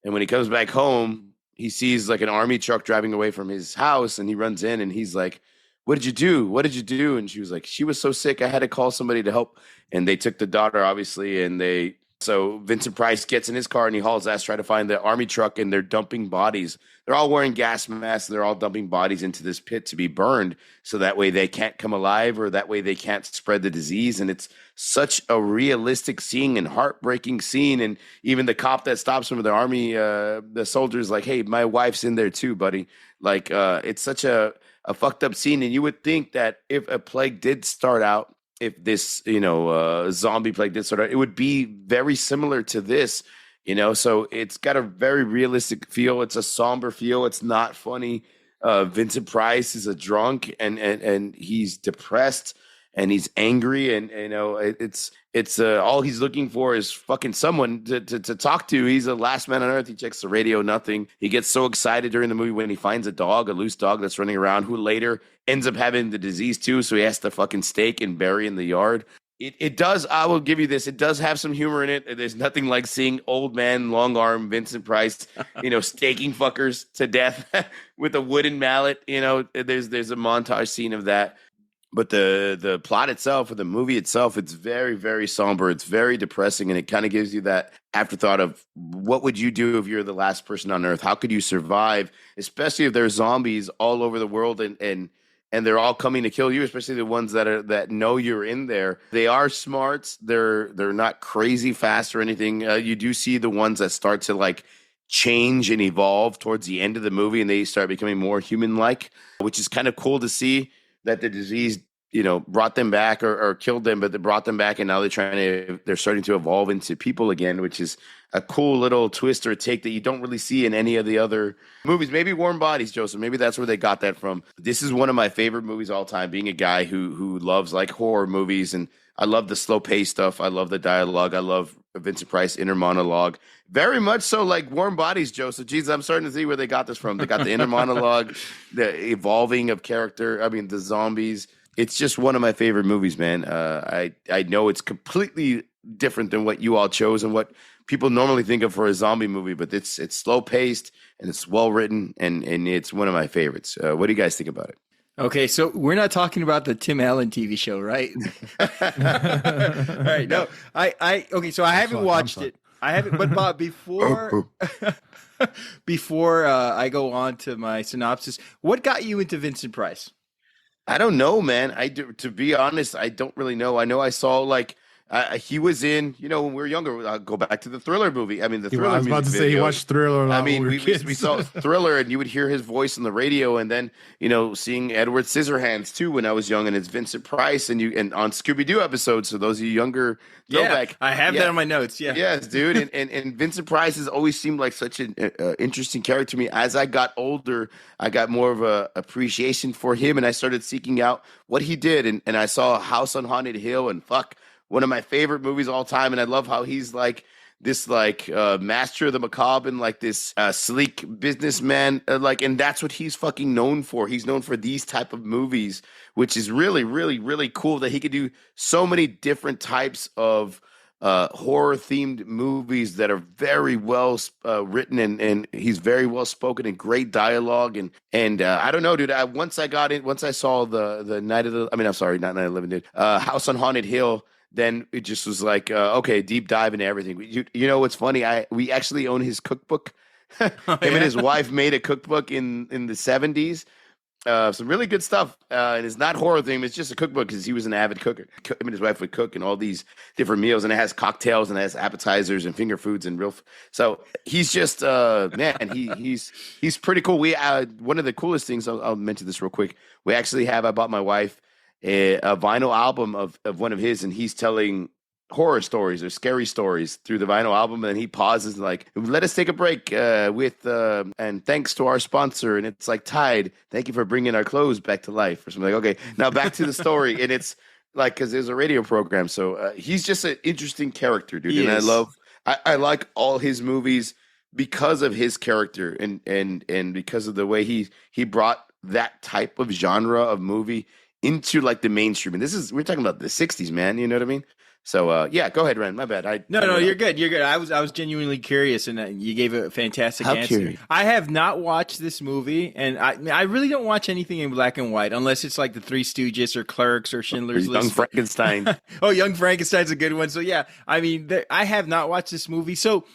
And when he comes back home, he sees an army truck driving away from his house and he runs in and he's like, what did you do? What did you do? And she was like, she was so sick. I had to call somebody to help. And they took the daughter, obviously. So Vincent Price gets in his car and he hauls ass, try to find the army truck, and they're dumping bodies. They're all wearing gas masks. They're all dumping bodies into this pit to be burned. So that way they can't come alive or that way they can't spread the disease. And it's such a realistic scene and heartbreaking scene. And even the cop that stops him with the army, the soldier's like, hey, my wife's in there too, buddy. It's such a fucked up scene. And you would think that if a plague did start out, if this, zombie plague did start out, it would be very similar to this, so it's got a very realistic feel. It's a somber feel. It's not funny. Vincent Price is a drunk and he's depressed and he's angry and it's all he's looking for is fucking someone to talk to. He's the last man on earth. He checks the radio, nothing. He gets so excited during the movie when he finds a loose dog that's running around who later ends up having the disease too. So he has to fucking stake and bury in the yard. It does. I will give you this. It does have some humor in it. There's nothing like seeing old man, long arm Vincent Price, staking fuckers to death with a wooden mallet. There's a montage scene of that. But the plot itself or the movie itself, it's very, very somber. It's very depressing. And it kind of gives you that afterthought of what would you do if you're the last person on Earth? How could you survive? Especially if there's zombies all over the world and they're all coming to kill you, especially the ones that know you're in there. They are smart. They're not crazy fast or anything. You do see the ones that start to change and evolve towards the end of the movie and they start becoming more human-like, which is kind of cool to see. That the disease, brought them back or killed them, but they brought them back, and now they're starting to evolve into people again, which is a cool little twist or take that you don't really see in any of the other movies. Maybe Warm Bodies, Joseph. Maybe that's where they got that from. This is one of my favorite movies all time. Being a guy who loves horror movies, and I love the slow pace stuff. I love the dialogue. I love Vincent Price inner monologue. Very much so like Warm Bodies, Joseph. Jesus, I'm starting to see where they got this from. They got the inner monologue, the evolving of character. I mean, the zombies. It's just one of my favorite movies, man. I know it's completely different than what you all chose and what people normally think of for a zombie movie, but it's slow paced and it's well written and it's one of my favorites. What do you guys think about it? Okay, so we're not talking about the Tim Allen TV show, right? All right, no. Okay, so I haven't watched it. I haven't, but Bob, before I go on to my synopsis, what got you into Vincent Price? I don't know, man. To be honest, I don't really know. I know I saw like he was in, when we were younger. I'll go back to the Thriller movie. I mean, the Thriller. I was about to say he watched Thriller a lot. I mean, when we, were we saw Thriller, and you would hear his voice on the radio, and then seeing Edward Scissorhands too when I was young, and it's Vincent Price, and on Scooby Doo episodes. So those of you younger, throwback. I have that on my notes. Yeah, yes, dude, and Vincent Price has always seemed like such an interesting character to me. As I got older, I got more of a appreciation for him, and I started seeking out what he did, and I saw House on Haunted Hill, and one of my favorite movies of all time, and I love how he's like this master of the macabre and like this sleek businessman, and that's what he's fucking known for. He's known for these type of movies, which is really, really, really cool that he could do so many different types of horror themed movies that are very well written, and he's very well spoken and great dialogue, and I don't know, dude. Once I saw the Night of the, I mean, I'm sorry, not Night of the Living Dead, House on Haunted Hill. Then it just was like, okay, deep dive into everything. You know what's funny? We actually own his cookbook. Him and his wife made a cookbook in the 70s. Some really good stuff. And it's not horror theme. It's just a cookbook because he was an avid cooker. Him and his wife would cook and all these different meals. And it has cocktails and it has appetizers and finger foods and so he's just, man, he's pretty cool. One of the coolest things, I'll mention this real quick. I bought my wife a vinyl album of one of his, and he's telling horror stories or scary stories through the vinyl album, and then he pauses like, let us take a break and thanks to our sponsor, and it's like Tide, thank you for bringing our clothes back to life or something. Like, okay, now back to the story. And it's like, because there's a radio program, so he's just an interesting character, dude. I like all his movies because of his character and because of the way he brought that type of genre of movie into like the mainstream. And we're talking about the 60s, man. You know what I mean? So yeah, go ahead, Ren. My bad. No, you're good. You're good. I was genuinely curious, and you gave a fantastic answer. Curious. I have not watched this movie, and I really don't watch anything in black and white unless it's like the Three Stooges or Clerks or Schindler's List. Young Frankenstein. Oh, Young Frankenstein's a good one. So yeah, I mean, I have not watched this movie. So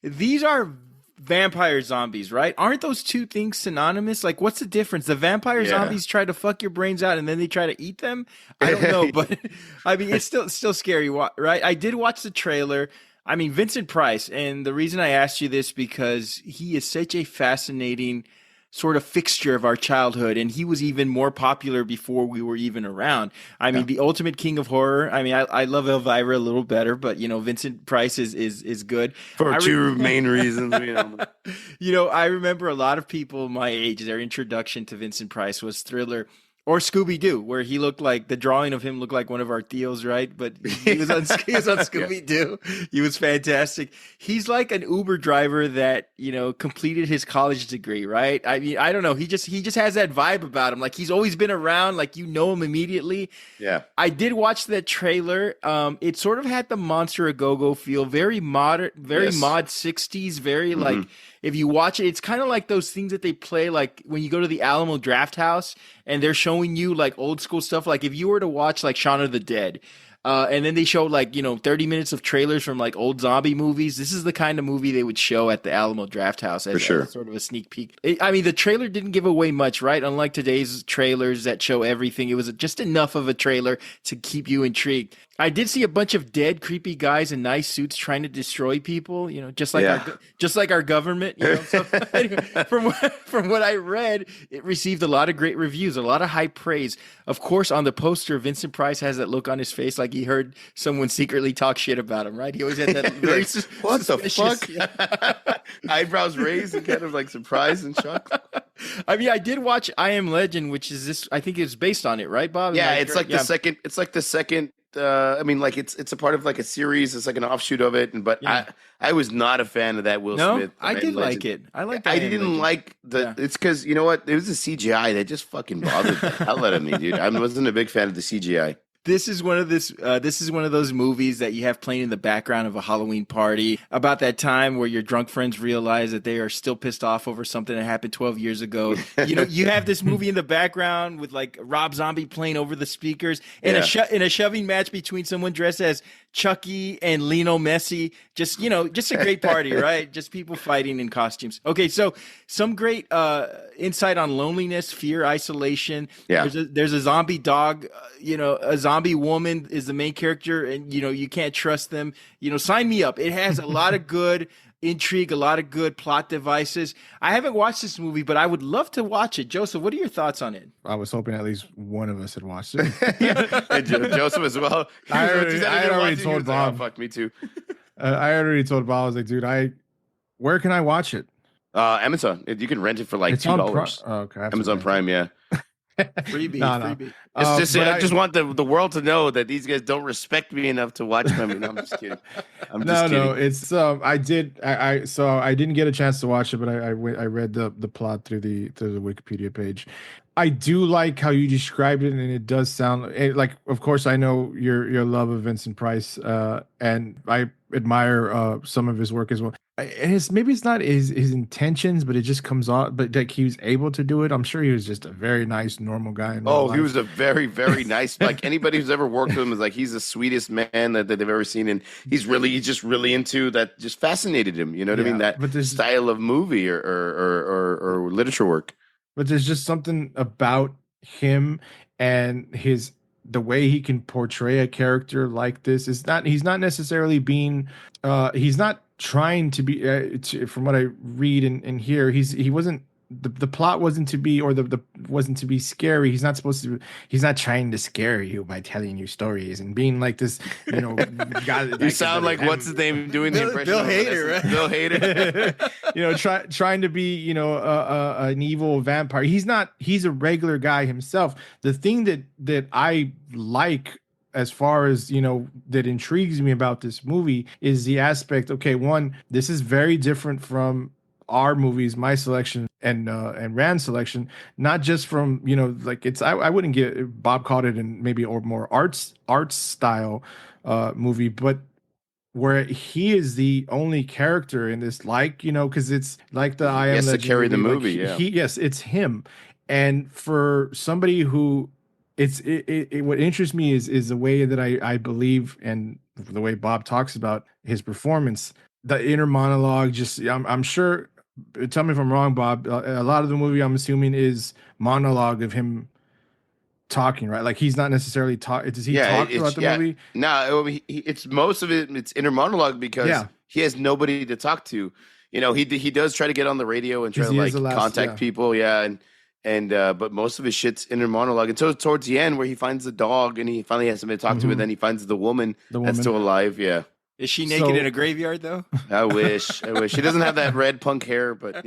these are vampire zombies, right? Aren't those two things synonymous? Like, what's the difference? The vampire zombies try to fuck your brains out and then they try to eat them? I don't know, but I mean, it's still scary, right? I did watch the trailer. I mean, Vincent Price, and the reason I asked you this because he is such a fascinating sort of fixture of our childhood, and he was even more popular before we were even around. I mean, the ultimate king of horror. I mean, I love Elvira a little better, but Vincent Price is good for two main reasons. I remember a lot of people my age, their introduction to Vincent Price was Thriller or Scooby Doo, where he looked like, the drawing of him looked like one of our Theos, right? But he was on Scooby Doo. He was fantastic. He's like an Uber driver that, completed his college degree, right? I mean, I don't know. He just has that vibe about him. Like, he's always been around, like, him immediately. Yeah. I did watch that trailer. It sort of had the Monster a Go-Go feel, very modern, very mod 60s, very like, if you watch it, it's kind of like those things that they play, like when you go to the Alamo Draft House and they're showing you like old school stuff. Like if you were to watch like Shaun of the Dead, and then they show like, 30 minutes of trailers from like old zombie movies. This is the kind of movie they would show at the Alamo Draft House as sort of a sneak peek. I mean, the trailer didn't give away much, right? Unlike today's trailers that show everything. It was just enough of a trailer to keep you intrigued. I did see a bunch of dead, creepy guys in nice suits trying to destroy people, just like our government. So, anyway, from what I read, it received a lot of great reviews, a lot of high praise. Of course, on the poster, Vincent Price has that look on his face like he heard someone secretly talk shit about him, right? He always had that very what the fuck? Eyebrows raised and kind of like surprised and shocked. I mean, I did watch I Am Legend, which is this. I think it's based on it, right, Bob? Yeah, it's like the second. It's like the second. I mean, like it's a part of like a series. It's like an offshoot of it. But I was not a fan of that Will Smith. I did like it. I didn't like the. Yeah. It's because you know what? It was the CGI that just fucking bothered the hell out of me, dude. I wasn't a big fan of the CGI. This is one of those movies that you have playing in the background of a Halloween party about that time where your drunk friends realize that they are still pissed off over something that happened 12 years ago. You have this movie in the background with like Rob Zombie playing over the speakers and a shoving match between someone dressed as Chucky and Lionel Messi. Just, just a great party, right? Just people fighting in costumes. Okay, so some great insight on loneliness, fear, isolation. Yeah. There's a zombie dog, a zombie woman is the main character, and, you can't trust them. Sign me up. It has a lot of good intrigue, a lot of good plot devices. I haven't watched this movie, but I would love to watch it. Joseph, what are your thoughts on it? I was hoping at least one of us had watched it. And Joseph as well. I had already told Bob. Oh, fuck me too. I already told Bob. I was like, dude, where can I watch it? Amazon. You can rent it for like It's on $2. okay, Amazon Prime, yeah. Freebie, No. freebie. I just want the world to know that these guys don't respect me enough to watch them. No, I'm just kidding. No, it's I didn't get a chance to watch it, but I read the plot through the Wikipedia page. I do like how you described it, and it does sound like, of course, I know your love of Vincent Price, and I admire some of his work as well. And maybe it's not his intentions, but it just comes out. But like, he was able to do it. I'm sure he was just a very nice, normal guy. He was a very, very nice. Like, anybody who's ever worked with him is like, he's the sweetest man that they've ever seen, and he's just really into that. Just fascinated him. You know what I mean? That style of movie or literature work. But there's just something about him and the way he can portray a character like this. He's not necessarily being he's not trying to be from what I read and hear, he wasn't, the plot wasn't to be, or the wasn't to be scary. He's not trying to scare you by telling you stories and being like this, guy. You sound like what's his name doing the impression Bill of Hader, right? Bill Hader. Trying to be, an evil vampire. He's a regular guy himself. The thing that I like, as far as, that intrigues me about this movie, is the aspect. Okay, one, this is very different from our movies, my selection and Rand's selection, not just from, like, it's, I wouldn't get, Bob called it in maybe or more arts style movie, but where he is the only character in this, like, because it's like the I Am Legend. He has to carry the movie, like, yes, it's him. And for somebody who, what interests me is the way that I believe, and the way Bob talks about his performance, the inner monologue. Just, I'm sure, tell me if I'm wrong, Bob, a lot of the movie, I'm assuming, is monologue of him talking, right? Like, he's not necessarily talk. Does he talk throughout the movie? No, it's most of it. It's inner monologue because he has nobody to talk to. He does try to get on the radio and try to like contact people. Yeah. And but most of his shit's inner monologue. And so towards the end, where he finds the dog and he finally has somebody to talk to, and then he finds the woman that's still alive. Yeah. Is she naked in a graveyard, though? I wish. She doesn't have that red punk hair, but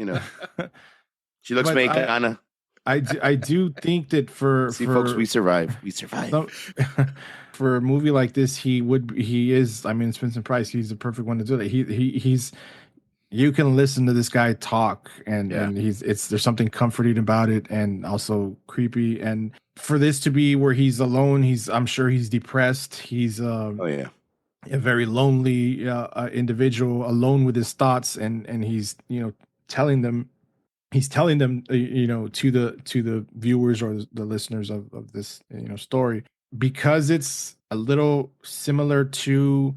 she looks Mexicana. I do think that for folks, we survive. For a movie like this, he is. I mean, it's Vincent Price. He's the perfect one to do that. He's. You can listen to this guy talk, and there's something comforting about it, and also creepy. And for this to be where he's alone, I'm sure he's depressed. He's a very lonely individual, alone with his thoughts, and he's telling them to the viewers or the listeners of this story, because it's a little similar to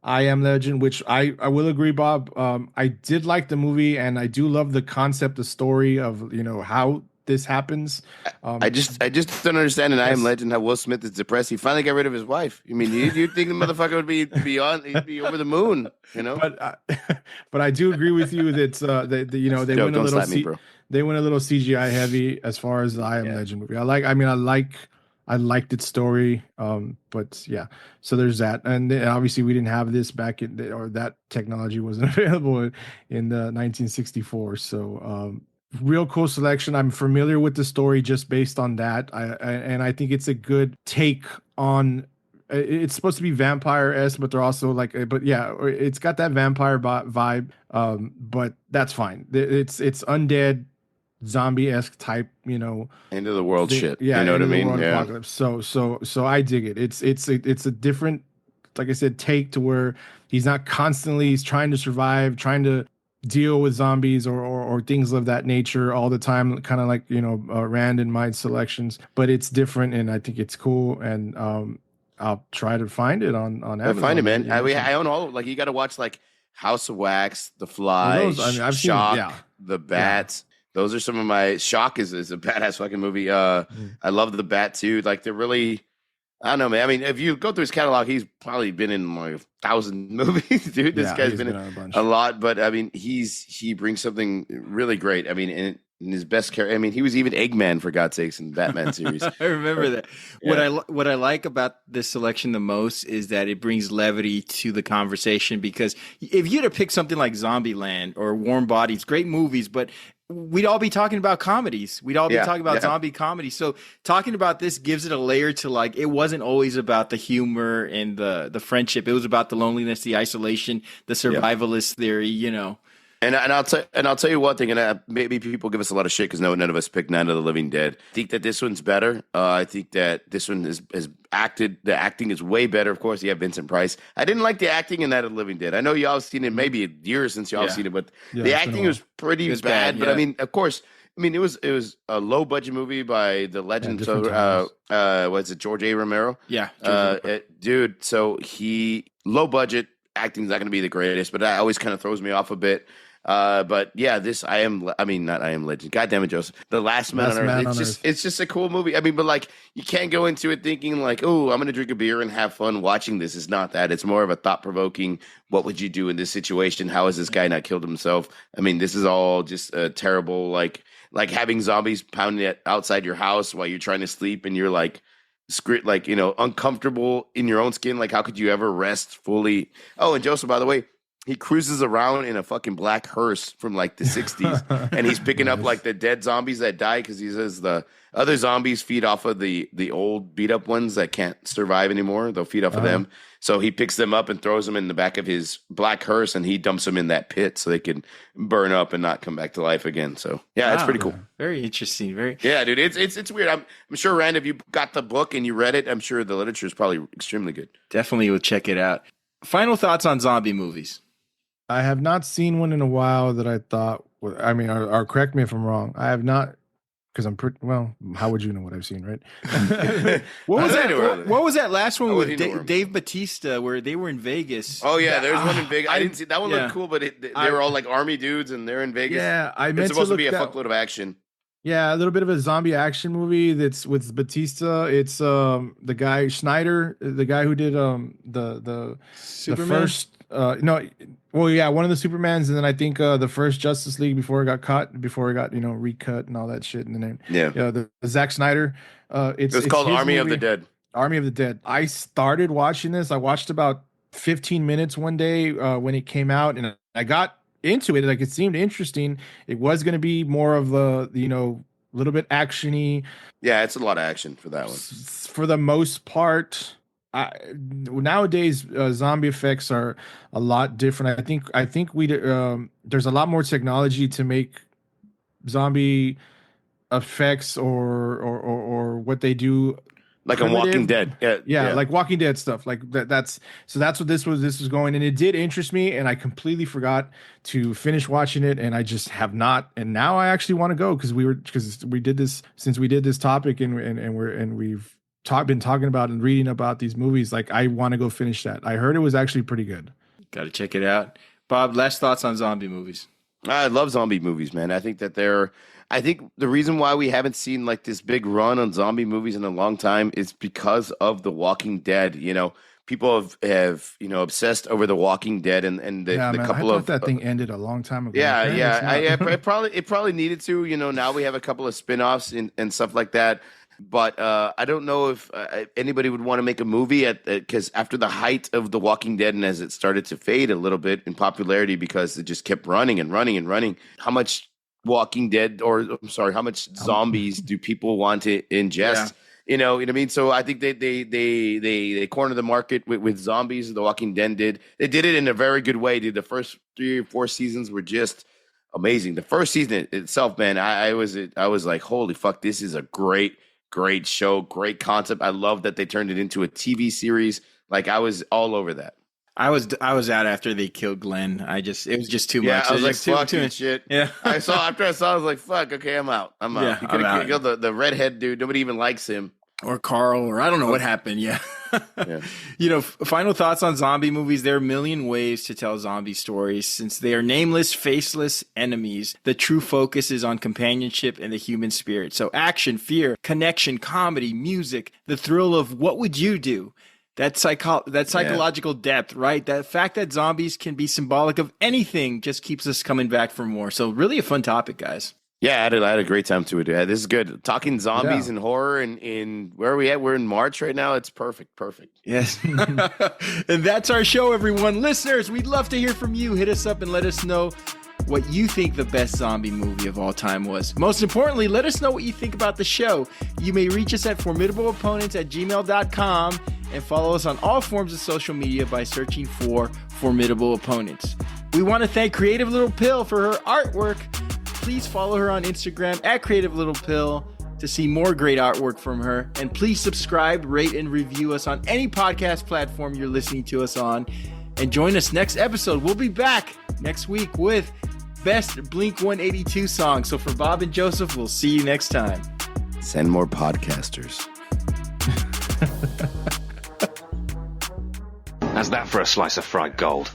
I Am Legend, which I will agree, Bob. I did like the movie, and I do love the concept, the story of how this happens. I just don't understand in I Am Legend how Will Smith is depressed. He finally got rid of his wife. I mean, you think the motherfucker would be he'd be over the moon, But I do agree with you that they went a little they went a little CGI heavy as far as the I Am Legend movie. I liked its story, but yeah. So there's that, and obviously we didn't have this back or that technology wasn't available in the 1964. So real cool selection. I'm familiar with the story just based on that. I think it's a good take on. It's supposed to be vampire-esque, but they're also like, but yeah, it's got that vampire vibe. But that's fine. It's undead, zombie-esque type, end of the world shit. Yeah, you know what I mean? Yeah. Apocalypse. So I dig it. It's a different, like I said, take to where he's trying to survive, trying to deal with zombies or things of that nature all the time, kind of like Rand and my selections, but it's different, and I think it's cool. And I'll try to find it on Amazon. Find it, man. I own all. Like you got to watch like House of Wax, The Fly, I've Shock, seen, The Bat. Those are some of my. Shock is a badass fucking movie. I love The Bat too. Like they're really. I don't know, man. I mean, if you go through his catalog, he's probably been in like 1,000 movies, dude. This guy's been in a lot, but I mean, he brings something really great. I mean, in his best character. I mean, he was even Eggman for God's sakes in the Batman series. I remember that. Yeah. What I like about this selection the most is that it brings levity to the conversation. Because if you had to pick something like Zombieland or Warm Bodies, great movies, but we'd all be talking about comedies. We'd all be talking about zombie comedy. So talking about this gives it a layer to, like, it wasn't always about the humor and the friendship. It was about the loneliness, the isolation, the survivalist theory, you know. And I'll tell you one thing, and maybe people give us a lot of shit because none of us picked Night of the Living Dead. I think that this one's better. I think that this one is acted. The acting is way better. Of course, you have Vincent Price. I didn't like the acting in Night of the Living Dead. I know y'all have seen it maybe a year since y'all have seen it, but the acting was pretty bad. But I mean, of course, it was a low budget movie by the legend of was it George A. Romero? Yeah, dude. So low budget acting is not going to be the greatest, but that always kind of throws me off a bit. But yeah, not I Am Legend. God damn it, Joseph. The Last Man on Earth. It's just a cool movie. I mean, but like you can't go into it thinking like, oh, I'm gonna drink a beer and have fun watching this. It's not that. It's more of a thought provoking. What would you do in this situation? How has this guy not killed himself? I mean, this is all just a terrible like having zombies pounding outside your house while you're trying to sleep and you're like uncomfortable in your own skin. Like, how could you ever rest fully? Oh, and Joseph, by the way, he cruises around in a fucking black hearse from like the 60s and he's picking up like the dead zombies that die because he says the other zombies feed off of the old beat up ones that can't survive anymore. They'll feed off of them. So he picks them up and throws them in the back of his black hearse and he dumps them in that pit so they can burn up and not come back to life again. So yeah, it's pretty cool. Very interesting. Yeah, dude. It's weird. I'm sure, Rand, if you got the book and you read it, I'm sure the literature is probably extremely good. Definitely will check it out. Final thoughts on zombie movies. I have not seen one in a while that I thought. I mean, or correct me if I'm wrong. I have not, because I'm pretty well. How would you know what I've seen, right? What was that last one with Dave Bautista where they were in Vegas? Oh yeah, there's one in Vegas. I didn't see that one. Looked cool, but they were all like army dudes and they're in Vegas. Yeah, it's supposed to be a fuckload of action. Yeah, a little bit of a zombie action movie that's with Batista. It's the guy Schneider, the guy who did the Superman? The first one of the Supermans, and then I think the first Justice League before it got recut and all that shit in the name. Yeah, the Zack Snyder. It's called Army of the Dead. Army of the Dead. I started watching this. I watched about 15 minutes one day when it came out, and I got into it. Like, it seemed interesting. It was going to be more of a little bit actiony. Yeah, it's a lot of action for that one. For the most part, nowadays zombie effects are a lot different. I think we there's a lot more technology to make zombie effects or what they do. Like a Walking Dead. Yeah, like Walking Dead stuff. Like that's what this was going, and it did interest me, and I completely forgot to finish watching it, and I just have not. And now I actually want to go because we did this since we did this topic, and we've been talking about and reading about these movies. Like, I want to go finish that. I heard it was actually pretty good. Got to check it out. Bob, last thoughts on zombie movies? I love zombie movies, man. I think the reason why we haven't seen like this big run on zombie movies in a long time is because of The Walking Dead. You know, people have obsessed over The Walking Dead and the couple of that thing ended a long time ago. It probably needed to. You know, now we have a couple of spin-offs and stuff like that. But I don't know if anybody would want to make a movie because after the height of The Walking Dead and as it started to fade a little bit in popularity because it just kept running and running and running, how much how much zombies do people want to ingest? Yeah. You know what I mean? So I think they cornered the market with zombies. The Walking Dead did. They did it in a very good way, dude. The first 3 or 4 seasons were just amazing. The first season itself, man, I was like, holy fuck, this is a great show, great concept. I love that they turned it into a TV series. Like, I was all over that. I was out after they killed Glenn. It was just too much. Yeah, I was like, fuck too shit. Yeah. After I saw, I was like, fuck, okay, I'm out. Yeah, you could have killed the redhead dude. Nobody even likes him. Or Carl, or I don't know what happened. Yeah. Yeah. Final thoughts on zombie movies. There are a million ways to tell zombie stories. Since they are nameless, faceless enemies, the true focus is on companionship and the human spirit. So action, fear, connection, comedy, music, the thrill of what would you do? That psychological depth, right? That fact that zombies can be symbolic of anything just keeps us coming back for more. So really a fun topic, guys. Yeah, I had a great time to it. Yeah, this is good. Talking zombies and horror in where are we at? We're in March right now. It's perfect. Yes. And that's our show, everyone. Listeners, we'd love to hear from you. Hit us up and let us know what you think the best zombie movie of all time was. Most importantly, let us know what you think about the show. You may reach us at formidableopponents@gmail.com and follow us on all forms of social media by searching for Formidable Opponents. We want to thank Creative Little Pill for her artwork. Please follow her on Instagram at Creative Little Pill to see more great artwork from her. And please subscribe, rate, and review us on any podcast platform you're listening to us on. And join us next episode. We'll be back next week with Best Blink-182 Song. So for Bob and Joseph, we'll see you next time. Send more podcasters. How's that for a slice of fried gold?